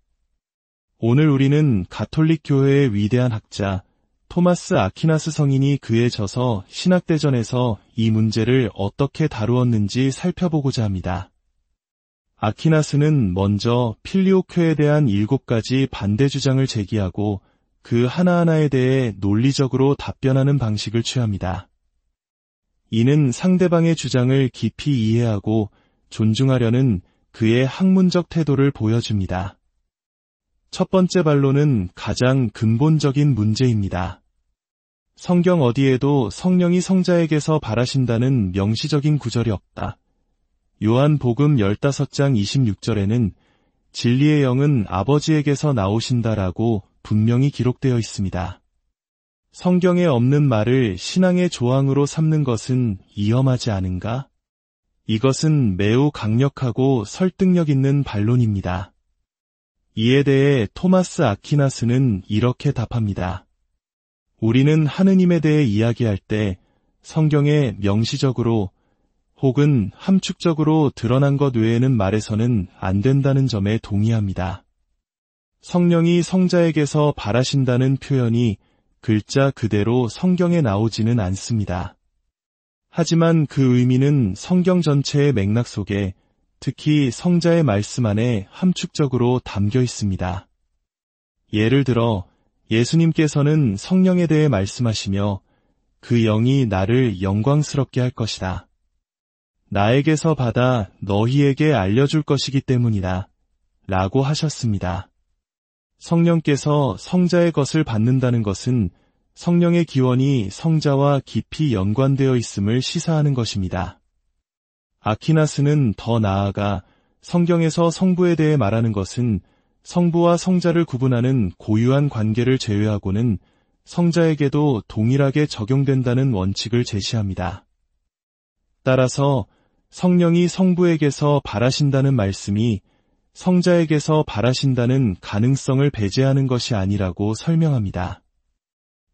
A: 오늘 우리는 가톨릭 교회의 위대한 학자 토마스 아퀴나스 성인이 그에 져서 신학대전에서 이 문제를 어떻게 다루었는지 살펴보고자 합니다. 아퀴나스는 먼저 필리오케에 대한 7가지 반대 주장을 제기하고 그 하나하나에 대해 논리적으로 답변하는 방식을 취합니다. 이는 상대방의 주장을 깊이 이해하고 존중하려는 그의 학문적 태도를 보여줍니다. 첫 번째 반론은 가장 근본적인 문제입니다. 성경 어디에도 성령이 성자에게서 발하신다는 명시적인 구절이 없다. 요한복음 15장 26절에는 진리의 영은 아버지에게서 나오신다라고 분명히 기록되어 있습니다. 성경에 없는 말을 신앙의 조항으로 삼는 것은 위험하지 않은가? 이것은 매우 강력하고 설득력 있는 반론입니다. 이에 대해 토마스 아퀴나스는 이렇게 답합니다. 우리는 하느님에 대해 이야기할 때 성경에 명시적으로 혹은 함축적으로 드러난 것 외에는 말해서는 안 된다는 점에 동의합니다. 성령이 성자에게서 발하신다는 표현이 글자 그대로 성경에 나오지는 않습니다. 하지만 그 의미는 성경 전체의 맥락 속에 특히 성자의 말씀 안에 함축적으로 담겨 있습니다. 예를 들어 예수님께서는 성령에 대해 말씀하시며 그 영이 나를 영광스럽게 할 것이다. 나에게서 받아 너희에게 알려줄 것이기 때문이다. 라고 하셨습니다. 성령께서 성자의 것을 받는다는 것은 성령의 기원이 성자와 깊이 연관되어 있음을 시사하는 것입니다. 아퀴나스는 더 나아가 성경에서 성부에 대해 말하는 것은 성부와 성자를 구분하는 고유한 관계를 제외하고는 성자에게도 동일하게 적용된다는 원칙을 제시합니다. 따라서 성령이 성부에게서 발하신다는 말씀이 성자에게서 발하신다는 가능성을 배제하는 것이 아니라고 설명합니다.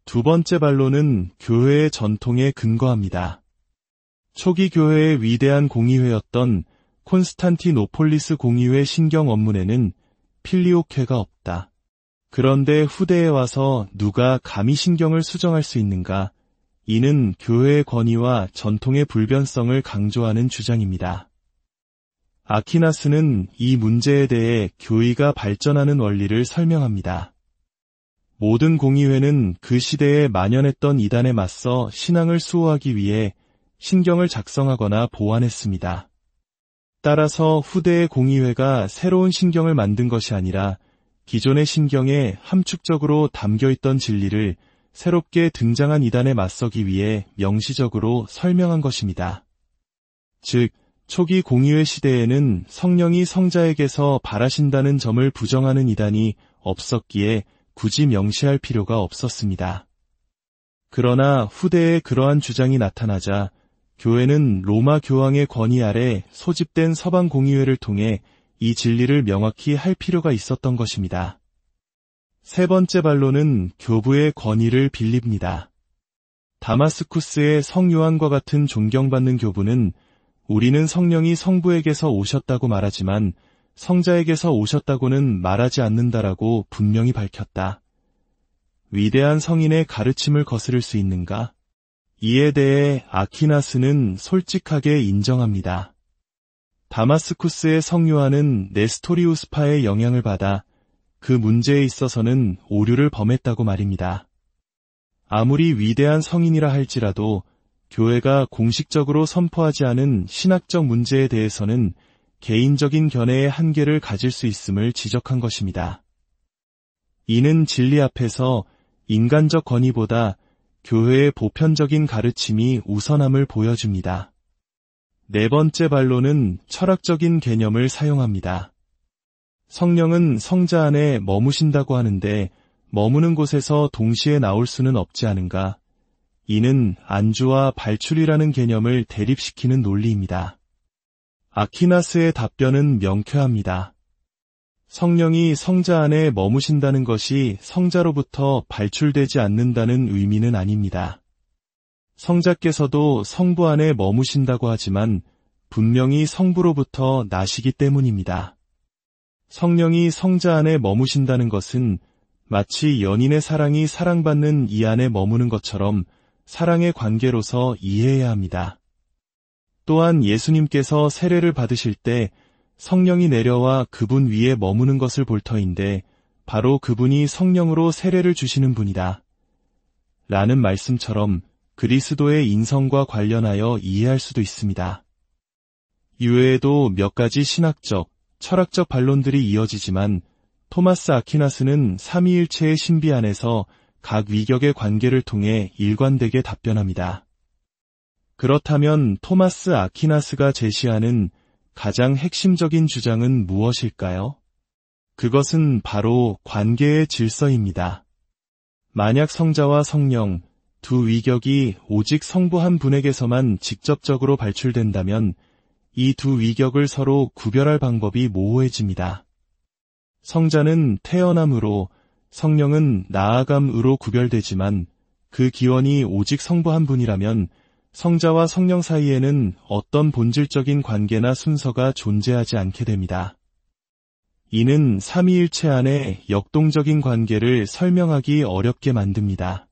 A: 두 번째 반론은 교회의 전통에 근거합니다. 초기 교회의 위대한 공의회였던 콘스탄티노폴리스 공의회 신경 원문에는 필리오케가 없다. 그런데 후대에 와서 누가 감히 신경을 수정할 수 있는가? 이는 교회의 권위와 전통의 불변성을 강조하는 주장입니다. 아퀴나스는 이 문제에 대해 교의가 발전하는 원리를 설명합니다. 모든 공의회는 그 시대에 만연했던 이단에 맞서 신앙을 수호하기 위해 신경을 작성하거나 보완했습니다. 따라서 후대의 공의회가 새로운 신경을 만든 것이 아니라 기존의 신경에 함축적으로 담겨있던 진리를 새롭게 등장한 이단에 맞서기 위해 명시적으로 설명한 것입니다. 즉, 초기 공의회 시대에는 성령이 성자에게서 발하신다는 점을 부정하는 이단이 없었기에 굳이 명시할 필요가 없었습니다. 그러나 후대에 그러한 주장이 나타나자 교회는 로마 교황의 권위 아래 소집된 서방 공의회를 통해 이 진리를 명확히 할 필요가 있었던 것입니다. 세 번째 반론은 교부의 권위를 빌립니다. 다마스쿠스의 성요한과 같은 존경받는 교부는 우리는 성령이 성부에게서 오셨다고 말하지만 성자에게서 오셨다고는 말하지 않는다라고 분명히 밝혔다. 위대한 성인의 가르침을 거스를 수 있는가? 이에 대해 아퀴나스는 솔직하게 인정합니다. 다마스쿠스의 성요한은 네스토리우스파의 영향을 받아 그 문제에 있어서는 오류를 범했다고 말입니다. 아무리 위대한 성인이라 할지라도 교회가 공식적으로 선포하지 않은 신학적 문제에 대해서는 개인적인 견해의 한계를 가질 수 있음을 지적한 것입니다. 이는 진리 앞에서 인간적 권위보다 교회의 보편적인 가르침이 우선함을 보여줍니다. 네 번째 반론은 철학적인 개념을 사용합니다. 성령은 성자 안에 머무신다고 하는데 머무는 곳에서 동시에 나올 수는 없지 않은가? 이는 안주와 발출이라는 개념을 대립시키는 논리입니다. 아퀴나스의 답변은 명쾌합니다. 성령이 성자 안에 머무신다는 것이 성자로부터 발출되지 않는다는 의미는 아닙니다. 성자께서도 성부 안에 머무신다고 하지만 분명히 성부로부터 나시기 때문입니다. 성령이 성자 안에 머무신다는 것은 마치 연인의 사랑이 사랑받는 이 안에 머무는 것처럼 사랑의 관계로서 이해해야 합니다. 또한 예수님께서 세례를 받으실 때 성령이 내려와 그분 위에 머무는 것을 볼 터인데 바로 그분이 성령으로 세례를 주시는 분이다. 라는 말씀처럼 그리스도의 인성과 관련하여 이해할 수도 있습니다. 이외에도 몇 가지 신학적, 철학적 반론들이 이어지지만 토마스 아퀴나스는 삼위일체의 신비 안에서 각 위격의 관계를 통해 일관되게 답변합니다. 그렇다면 토마스 아퀴나스가 제시하는 가장 핵심적인 주장은 무엇일까요? 그것은 바로 관계의 질서입니다. 만약 성자와 성령, 두 위격이 오직 성부 한 분에게서만 직접적으로 발출된다면 이 두 위격을 서로 구별할 방법이 모호해집니다. 성자는 태어남으로, 성령은 나아감으로 구별되지만 그 기원이 오직 성부 한 분이라면 성자와 성령 사이에는 어떤 본질적인 관계나 순서가 존재하지 않게 됩니다. 이는 삼위일체 안에 역동적인 관계를 설명하기 어렵게 만듭니다.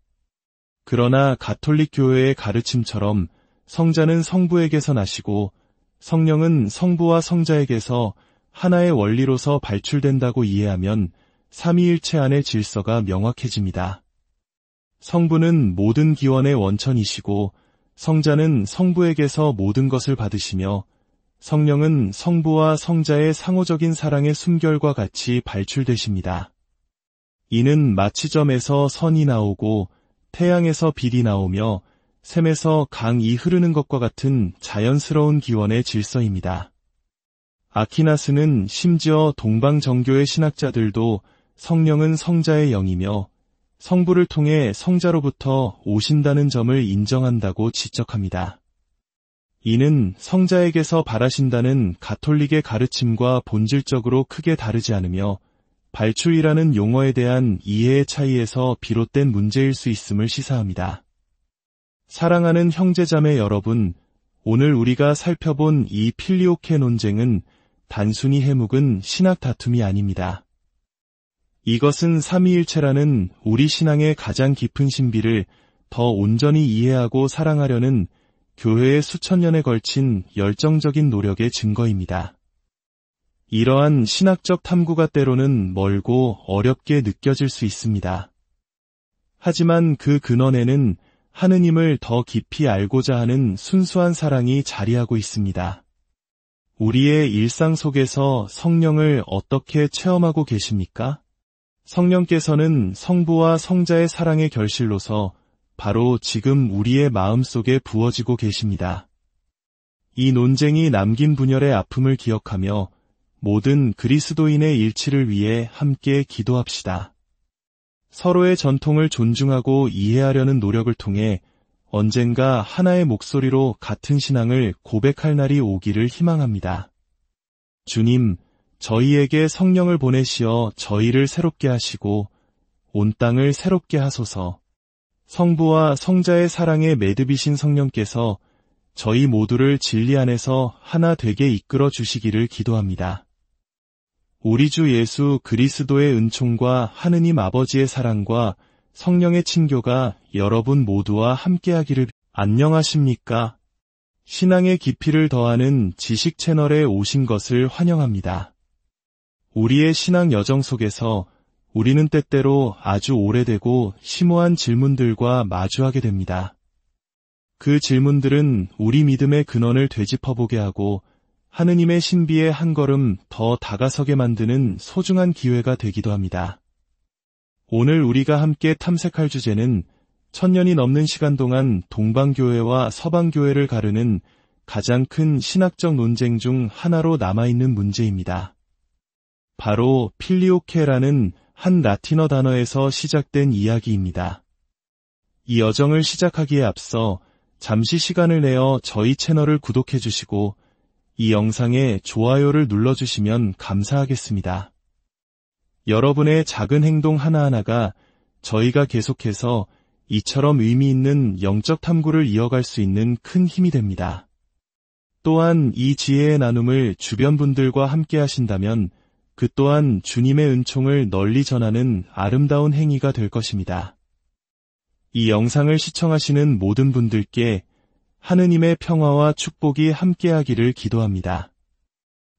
A: 그러나 가톨릭 교회의 가르침처럼 성자는 성부에게서 나시고 성령은 성부와 성자에게서 하나의 원리로서 발출된다고 이해하면 삼위일체 안의 질서가 명확해집니다. 성부는 모든 기원의 원천이시고 성자는 성부에게서 모든 것을 받으시며 성령은 성부와 성자의 상호적인 사랑의 순결과 같이 발출되십니다. 이는 마취점에서 선이 나오고 태양에서 빛이 나오며 샘에서 강이 흐르는 것과 같은 자연스러운 기원의 질서입니다. 아퀴나스는 심지어 동방정교의 신학자들도 성령은 성자의 영이며 성부를 통해 성자로부터 오신다는 점을 인정한다고 지적합니다. 이는 성자에게서 발하신다는 가톨릭의 가르침과 본질적으로 크게 다르지 않으며 발출이라는 용어에 대한 이해의 차이에서 비롯된 문제일 수 있음을 시사합니다. 사랑하는 형제자매 여러분, 오늘 우리가 살펴본 이 필리오케 논쟁은 단순히 해묵은 신학 다툼이 아닙니다. 이것은 삼위일체라는 우리 신앙의 가장 깊은 신비를 더 온전히 이해하고 사랑하려는 교회의 수천 년에 걸친 열정적인 노력의 증거입니다. 이러한 신학적 탐구가 때로는 멀고 어렵게 느껴질 수 있습니다. 하지만 그 근원에는 하느님을 더 깊이 알고자 하는 순수한 사랑이 자리하고 있습니다. 우리의 일상 속에서 성령을 어떻게 체험하고 계십니까? 성령께서는 성부와 성자의 사랑의 결실로서 바로 지금 우리의 마음속에 부어지고 계십니다. 이 논쟁이 남긴 분열의 아픔을 기억하며 모든 그리스도인의 일치를 위해 함께 기도합시다. 서로의 전통을 존중하고 이해하려는 노력을 통해 언젠가 하나의 목소리로 같은 신앙을 고백할 날이 오기를 희망합니다. 주님, 저희에게 성령을 보내시어 저희를 새롭게 하시고 온 땅을 새롭게 하소서. 성부와 성자의 사랑에 매듭이신 성령께서 저희 모두를 진리 안에서 하나 되게 이끌어 주시기를 기도합니다. 우리 주 예수 그리스도의 은총과 하느님 아버지의 사랑과 성령의 친교가 여러분 모두와 함께하기를. 안녕하십니까? 신앙의 깊이를 더하는 지식 채널에 오신 것을 환영합니다. 우리의 신앙 여정 속에서 우리는 때때로 아주 오래되고 심오한 질문들과 마주하게 됩니다. 그 질문들은 우리 믿음의 근원을 되짚어보게 하고 하느님의 신비에 한 걸음 더 다가서게 만드는 소중한 기회가 되기도 합니다. 오늘 우리가 함께 탐색할 주제는 1000년이 넘는 시간 동안 동방교회와 서방교회를 가르는 가장 큰 신학적 논쟁 중 하나로 남아있는 문제입니다. 바로 필리오케라는 한 라틴어 단어에서 시작된 이야기입니다. 이 여정을 시작하기에 앞서 잠시 시간을 내어 저희 채널을 구독해 주시고 이 영상에 좋아요를 눌러주시면 감사하겠습니다. 여러분의 작은 행동 하나하나가 저희가 계속해서 이처럼 의미 있는 영적 탐구를 이어갈 수 있는 큰 힘이 됩니다. 또한 이 지혜의 나눔을 주변 분들과 함께 하신다면 그 또한 주님의 은총을 널리 전하는 아름다운 행위가 될 것입니다. 이 영상을 시청하시는 모든 분들께 하느님의 평화와 축복이 함께하기를 기도합니다.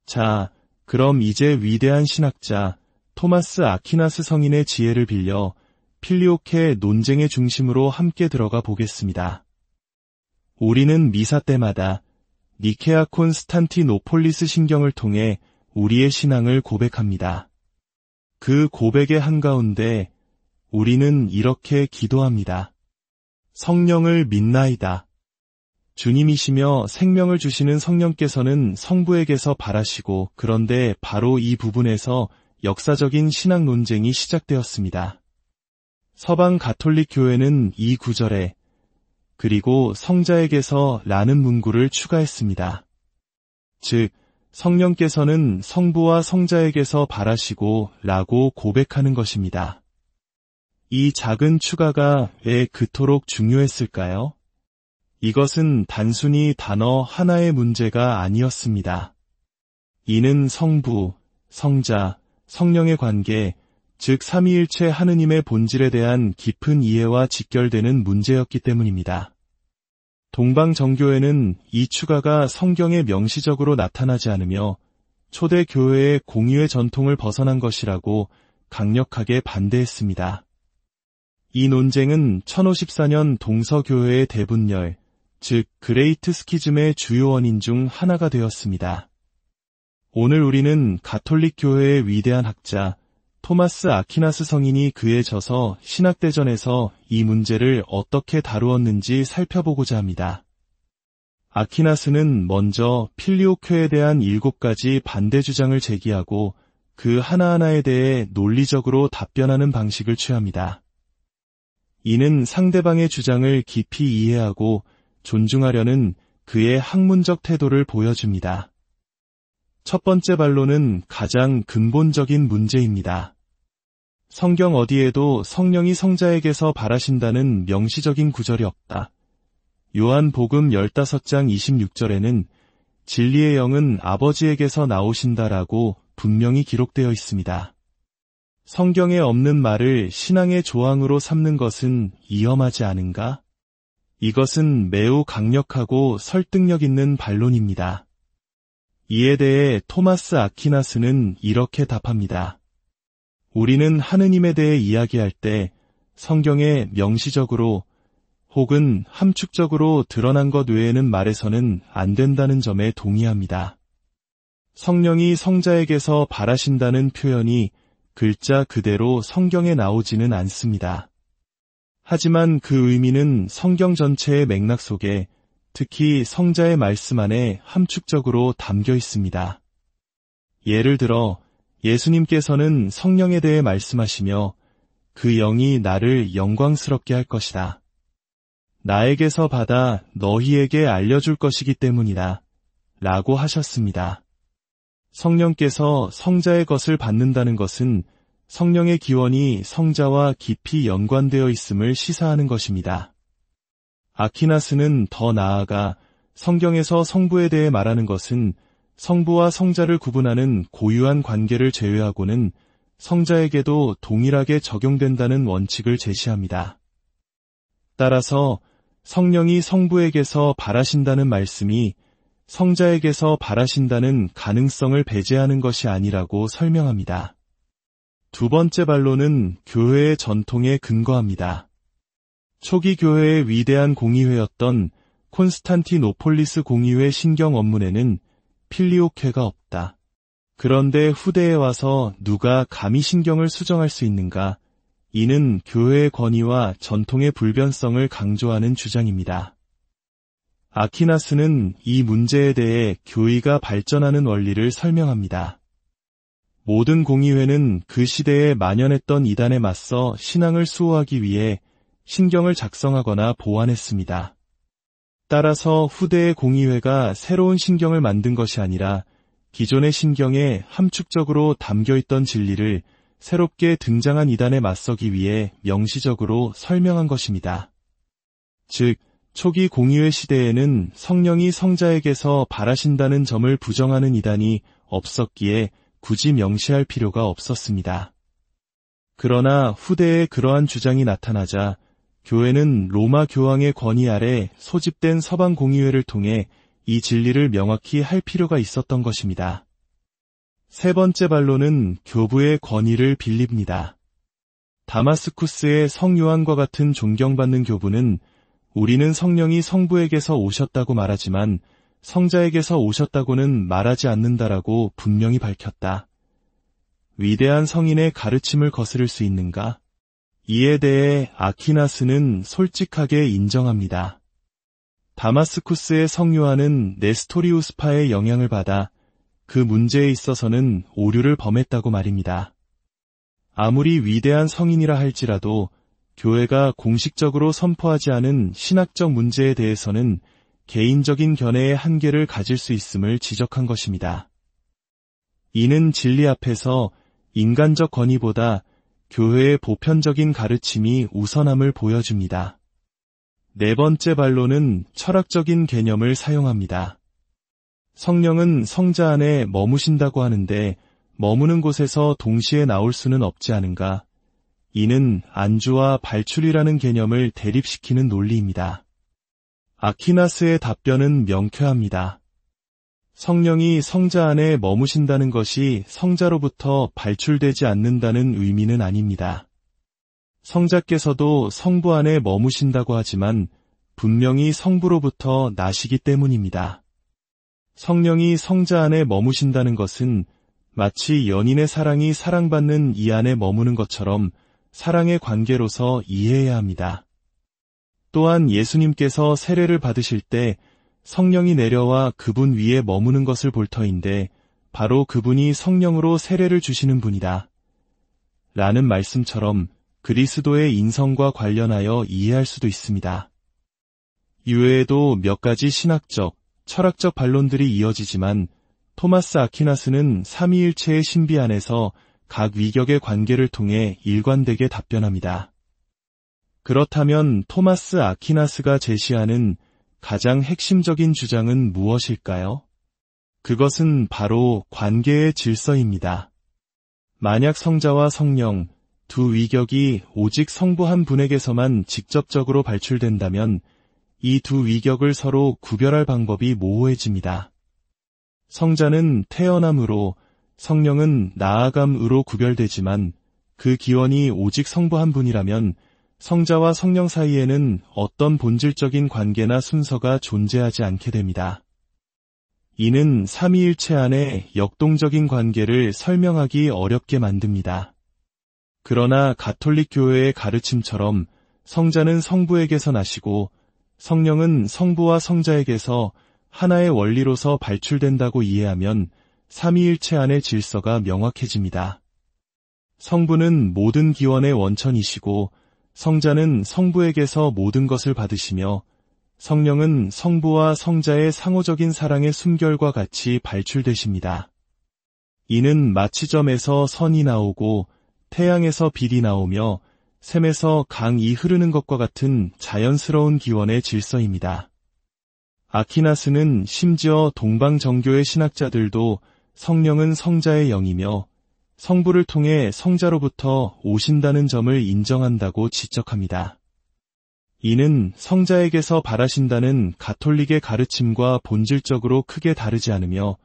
A: 자, 그럼 이제 위대한 신학자 토마스 아퀴나스 성인의 지혜를 빌려 필리오케 논쟁의 중심으로 함께 들어가 보겠습니다. 우리는 미사 때마다 니케아 콘스탄티노폴리스 신경을 통해 우리의 신앙을 고백합니다. 그 고백의 한가운데 우리는 이렇게 기도합니다. 성령을 믿나이다. 주님이시며 생명을 주시는 성령께서는 성부에게서 발하시고 그런데 바로 이 부분에서 역사적인 신학 논쟁이 시작되었습니다. 서방 가톨릭 교회는 이 구절에 그리고 성자에게서 라는 문구를 추가했습니다. 즉, 성령께서는 성부와 성자에게서 발하시고 라고 고백하는 것입니다. 이 작은 추가가 왜 그토록 중요했을까요? 이것은 단순히 단어 하나의 문제가 아니었습니다. 이는 성부, 성자, 성령의 관계, 즉 삼위일체 하느님의 본질에 대한 깊은 이해와 직결되는 문제였기 때문입니다. 동방정교회는 이 추가가 성경에 명시적으로 나타나지 않으며 초대 교회의 공유의 전통을 벗어난 것이라고 강력하게 반대했습니다. 이 논쟁은 1054년 동서교회의 대분열, 즉 그레이트 스키즘의 주요 원인 중 하나가 되었습니다. 오늘 우리는 가톨릭 교회의 위대한 학자 토마스 아퀴나스 성인이 그에 져서 신학대전에서 이 문제를 어떻게 다루었는지 살펴보고자 합니다. 아퀴나스는 먼저 필리오케에 대한 7가지 반대 주장을 제기하고 그 하나하나에 대해 논리적으로 답변하는 방식을 취합니다. 이는 상대방의 주장을 깊이 이해하고 존중하려는 그의 학문적 태도를 보여줍니다. 첫 번째 반론은 가장 근본적인 문제입니다. 성경 어디에도 성령이 성자에게서 발하신다는 명시적인 구절이 없다. 요한복음 15장 26절에는 진리의 영은 아버지에게서 나오신다라고 분명히 기록되어 있습니다. 성경에 없는 말을 신앙의 조항으로 삼는 것은 위험하지 않은가? 이것은 매우 강력하고 설득력 있는 반론입니다. 이에 대해 토마스 아퀴나스는 이렇게 답합니다. 우리는 하느님에 대해 이야기할 때 성경에 명시적으로 혹은 함축적으로 드러난 것 외에는 말해서는 안 된다는 점에 동의합니다. 성령이 성자에게서 발하신다는 표현이 글자 그대로 성경에 나오지는 않습니다. 하지만 그 의미는 성경 전체의 맥락 속에 특히 성자의 말씀 안에 함축적으로 담겨 있습니다. 예를 들어 예수님께서는 성령에 대해 말씀하시며 그 영이 나를 영광스럽게 할 것이다. 나에게서 받아 너희에게 알려줄 것이기 때문이다. 라고 하셨습니다. 성령께서 성자의 것을 받는다는 것은 성령의 기원이 성자와 깊이 연관되어 있음을 시사하는 것입니다. 아퀴나스는 더 나아가 성경에서 성부에 대해 말하는 것은 성부와 성자를 구분하는 고유한 관계를 제외하고는 성자에게도 동일하게 적용된다는 원칙을 제시합니다. 따라서 성령이 성부에게서 발하신다는 말씀이 성자에게서 발하신다는 가능성을 배제하는 것이 아니라고 설명합니다. 두 번째 반론은 교회의 전통에 근거합니다. 초기 교회의 위대한 공의회였던 콘스탄티노폴리스 공의회 신경 원문에는 필리오케가 없다. 그런데 후대에 와서 누가 감히 신경을 수정할 수 있는가? 이는 교회의 권위와 전통의 불변성을 강조하는 주장입니다. 아퀴나스는 이 문제에 대해 교의가 발전하는 원리를 설명합니다. 모든 공의회는 그 시대에 만연했던 이단에 맞서 신앙을 수호하기 위해 신경을 작성하거나 보완했습니다. 따라서 후대의 공의회가 새로운 신경을 만든 것이 아니라 기존의 신경에 함축적으로 담겨있던 진리를 새롭게 등장한 이단에 맞서기 위해 명시적으로 설명한 것입니다. 즉, 초기 공의회 시대에는 성령이 성자에게서 발하신다는 점을 부정하는 이단이 없었기에 굳이 명시할 필요가 없었습니다. 그러나 후대에 그러한 주장이 나타나자 교회는 로마 교황의 권위 아래 소집된 서방 공의회를 통해 이 진리를 명확히 할 필요가 있었던 것입니다. 세 번째 반론은 교부의 권위를 빌립니다. 다마스쿠스의 성요한과 같은 존경받는 교부는 우리는 성령이 성부에게서 오셨다고 말하지만 성자에게서 오셨다고는 말하지 않는다라고 분명히 밝혔다. 위대한 성인의 가르침을 거스를 수 있는가? 이에 대해 아퀴나스는 솔직하게 인정합니다. 다마스쿠스의 성요한은 네스토리우스파의 영향을 받아 그 문제에 있어서는 오류를 범했다고 말입니다. 아무리 위대한 성인이라 할지라도 교회가 공식적으로 선포하지 않은 신학적 문제에 대해서는 개인적인 견해의 한계를 가질 수 있음을 지적한 것입니다. 이는 진리 앞에서 인간적 권위보다 교회의 보편적인 가르침이 우선함을 보여줍니다. 네 번째 반론은 철학적인 개념을 사용합니다. 성령은 성자 안에 머무신다고 하는데 머무는 곳에서 동시에 나올 수는 없지 않은가? 이는 안주와 발출이라는 개념을 대립시키는 논리입니다. 아퀴나스의 답변은 명쾌합니다. 성령이 성자 안에 머무신다는 것이 성자로부터 발출되지 않는다는 의미는 아닙니다. 성자께서도 성부 안에 머무신다고 하지만 분명히 성부로부터 나시기 때문입니다. 성령이 성자 안에 머무신다는 것은 마치 연인의 사랑이 사랑받는 이 안에 머무는 것처럼 사랑의 관계로서 이해해야 합니다. 또한 예수님께서 세례를 받으실 때 성령이 내려와 그분 위에 머무는 것을 볼 터인데 바로 그분이 성령으로 세례를 주시는 분이다. 라는 말씀처럼 그리스도의 인성과 관련하여 이해할 수도 있습니다. 이외에도 몇 가지 신학적, 철학적 반론들이 이어지지만 토마스 아퀴나스는 삼위일체의 신비 안에서 각 위격의 관계를 통해 일관되게 답변합니다. 그렇다면 토마스 아퀴나스가 제시하는 가장 핵심적인 주장은 무엇일까요? 그것은 바로 관계의 질서입니다. 만약 성자와 성령, 두 위격이 오직 성부 한 분에게서만 직접적으로 발출된다면 이 두 위격을 서로 구별할 방법이 모호해집니다. 성자는 태어남으로, 성령은 나아감으로 구별되지만 그 기원이 오직 성부 한 분이라면 성자와 성령 사이에는 어떤 본질적인 관계나 순서가 존재하지 않게 됩니다. 이는 삼위일체 안에 역동적인 관계를 설명하기 어렵게 만듭니다. 그러나 가톨릭 교회의 가르침처럼 성자는 성부에게서 나시고 성령은 성부와 성자에게서 하나의 원리로서 발출된다고 이해하면 삼위일체 안의 질서가 명확해집니다. 성부는 모든 기원의 원천이시고 성자는 성부에게서 모든 것을 받으시며 성령은 성부와 성자의 상호적인 사랑의 숨결과 같이 발출되십니다. 이는 마취점에서 선이 나오고 태양에서 빛이 나오며 샘에서 강이 흐르는 것과 같은 자연스러운 기원의 질서입니다. 아퀴나스는 심지어 동방정교의 신학자들도 성령은 성자의 영이며 성부를 통해 성자로부터 오신다는 점을 인정한다고 지적합니다. 이는 성자에게서 발하신다는 가톨릭의 가르침과 본질적으로 크게 다르지 않으며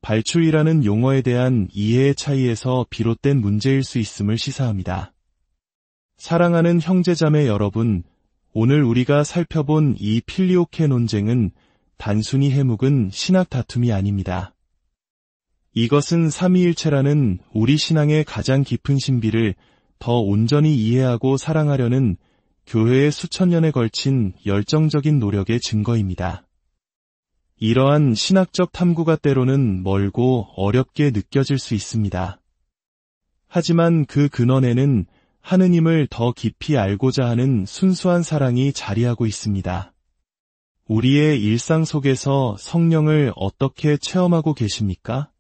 A: 발출이라는 용어에 대한 이해의 차이에서 비롯된 문제일 수 있음을 시사합니다. 사랑하는 형제자매 여러분, 오늘 우리가 살펴본 이 필리오케 논쟁은 단순히 해묵은 신학 다툼이 아닙니다. 이것은 삼위일체라는 우리 신앙의 가장 깊은 신비를 더 온전히 이해하고 사랑하려는 교회의 수천 년에 걸친 열정적인 노력의 증거입니다. 이러한 신학적 탐구가 때로는 멀고 어렵게 느껴질 수 있습니다. 하지만 그 근원에는 하느님을 더 깊이 알고자 하는 순수한 사랑이 자리하고 있습니다. 우리의 일상 속에서 성령을 어떻게 체험하고 계십니까?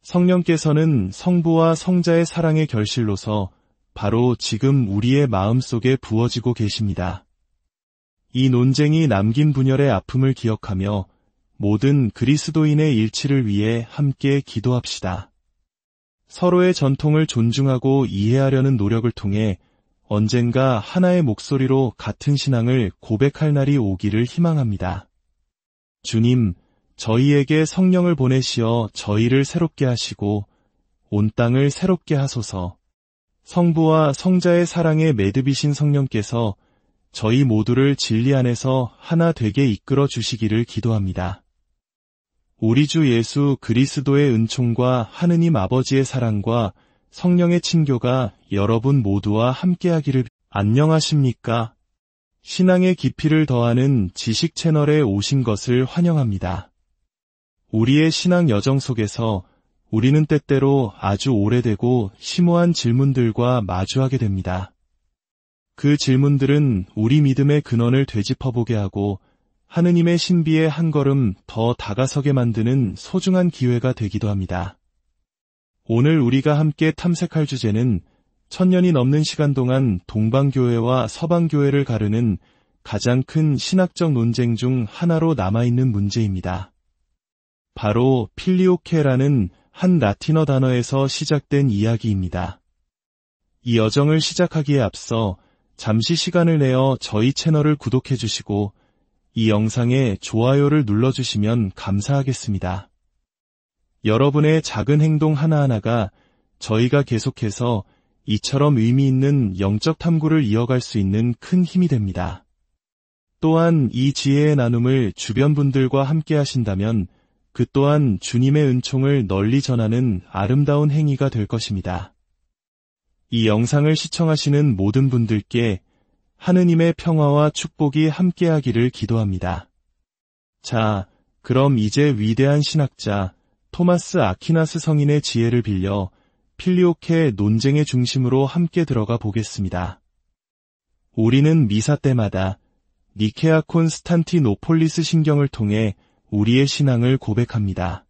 A: 성령께서는 성부와 성자의 사랑의 결실로서 바로 지금 우리의 마음속에 부어지고 계십니다. 이 논쟁이 남긴 분열의 아픔을 기억하며 모든 그리스도인의 일치를 위해 함께 기도합시다. 서로의 전통을 존중하고 이해하려는 노력을 통해 언젠가 하나의 목소리로 같은 신앙을 고백할 날이 오기를 희망합니다. 주님, 저희에게 성령을 보내시어 저희를 새롭게 하시고 온 땅을 새롭게 하소서. 성부와 성자의 사랑에 매듭이신 성령께서 저희 모두를 진리 안에서 하나 되게 이끌어 주시기를 기도합니다. 우리 주 예수 그리스도의 은총과 하느님 아버지의 사랑과 성령의 친교가 여러분 모두와 함께하기를. 안녕하십니까? 신앙의 깊이를 더하는 지식 채널에 오신 것을 환영합니다. 우리의 신앙 여정 속에서 우리는 때때로 아주 오래되고 심오한 질문들과 마주하게 됩니다. 그 질문들은 우리 믿음의 근원을 되짚어보게 하고 하느님의 신비에 한 걸음 더 다가서게 만드는 소중한 기회가 되기도 합니다. 오늘 우리가 함께 탐색할 주제는 천년이 넘는 시간 동안 동방교회와 서방교회를 가르는 가장 큰 신학적 논쟁 중 하나로 남아있는 문제입니다. 바로 필리오케라는 한 라틴어 단어에서 시작된 이야기입니다. 이 여정을 시작하기에 앞서 잠시 시간을 내어 저희 채널을 구독해 주시고 이 영상에 좋아요를 눌러주시면 감사하겠습니다. 여러분의 작은 행동 하나하나가 저희가 계속해서 이처럼 의미 있는 영적 탐구를 이어갈 수 있는 큰 힘이 됩니다. 또한 이 지혜의 나눔을 주변 분들과 함께 하신다면 그 또한 주님의 은총을 널리 전하는 아름다운 행위가 될 것입니다. 이 영상을 시청하시는 모든 분들께 하느님의 평화와 축복이 함께하기를 기도합니다. 자, 그럼 이제 위대한 신학자 토마스 아퀴나스 성인의 지혜를 빌려 필리오케의 논쟁의 중심으로 함께 들어가 보겠습니다. 우리는 미사 때마다 니케아 콘스탄티노폴리스 신경을 통해 우리의 신앙을 고백합니다.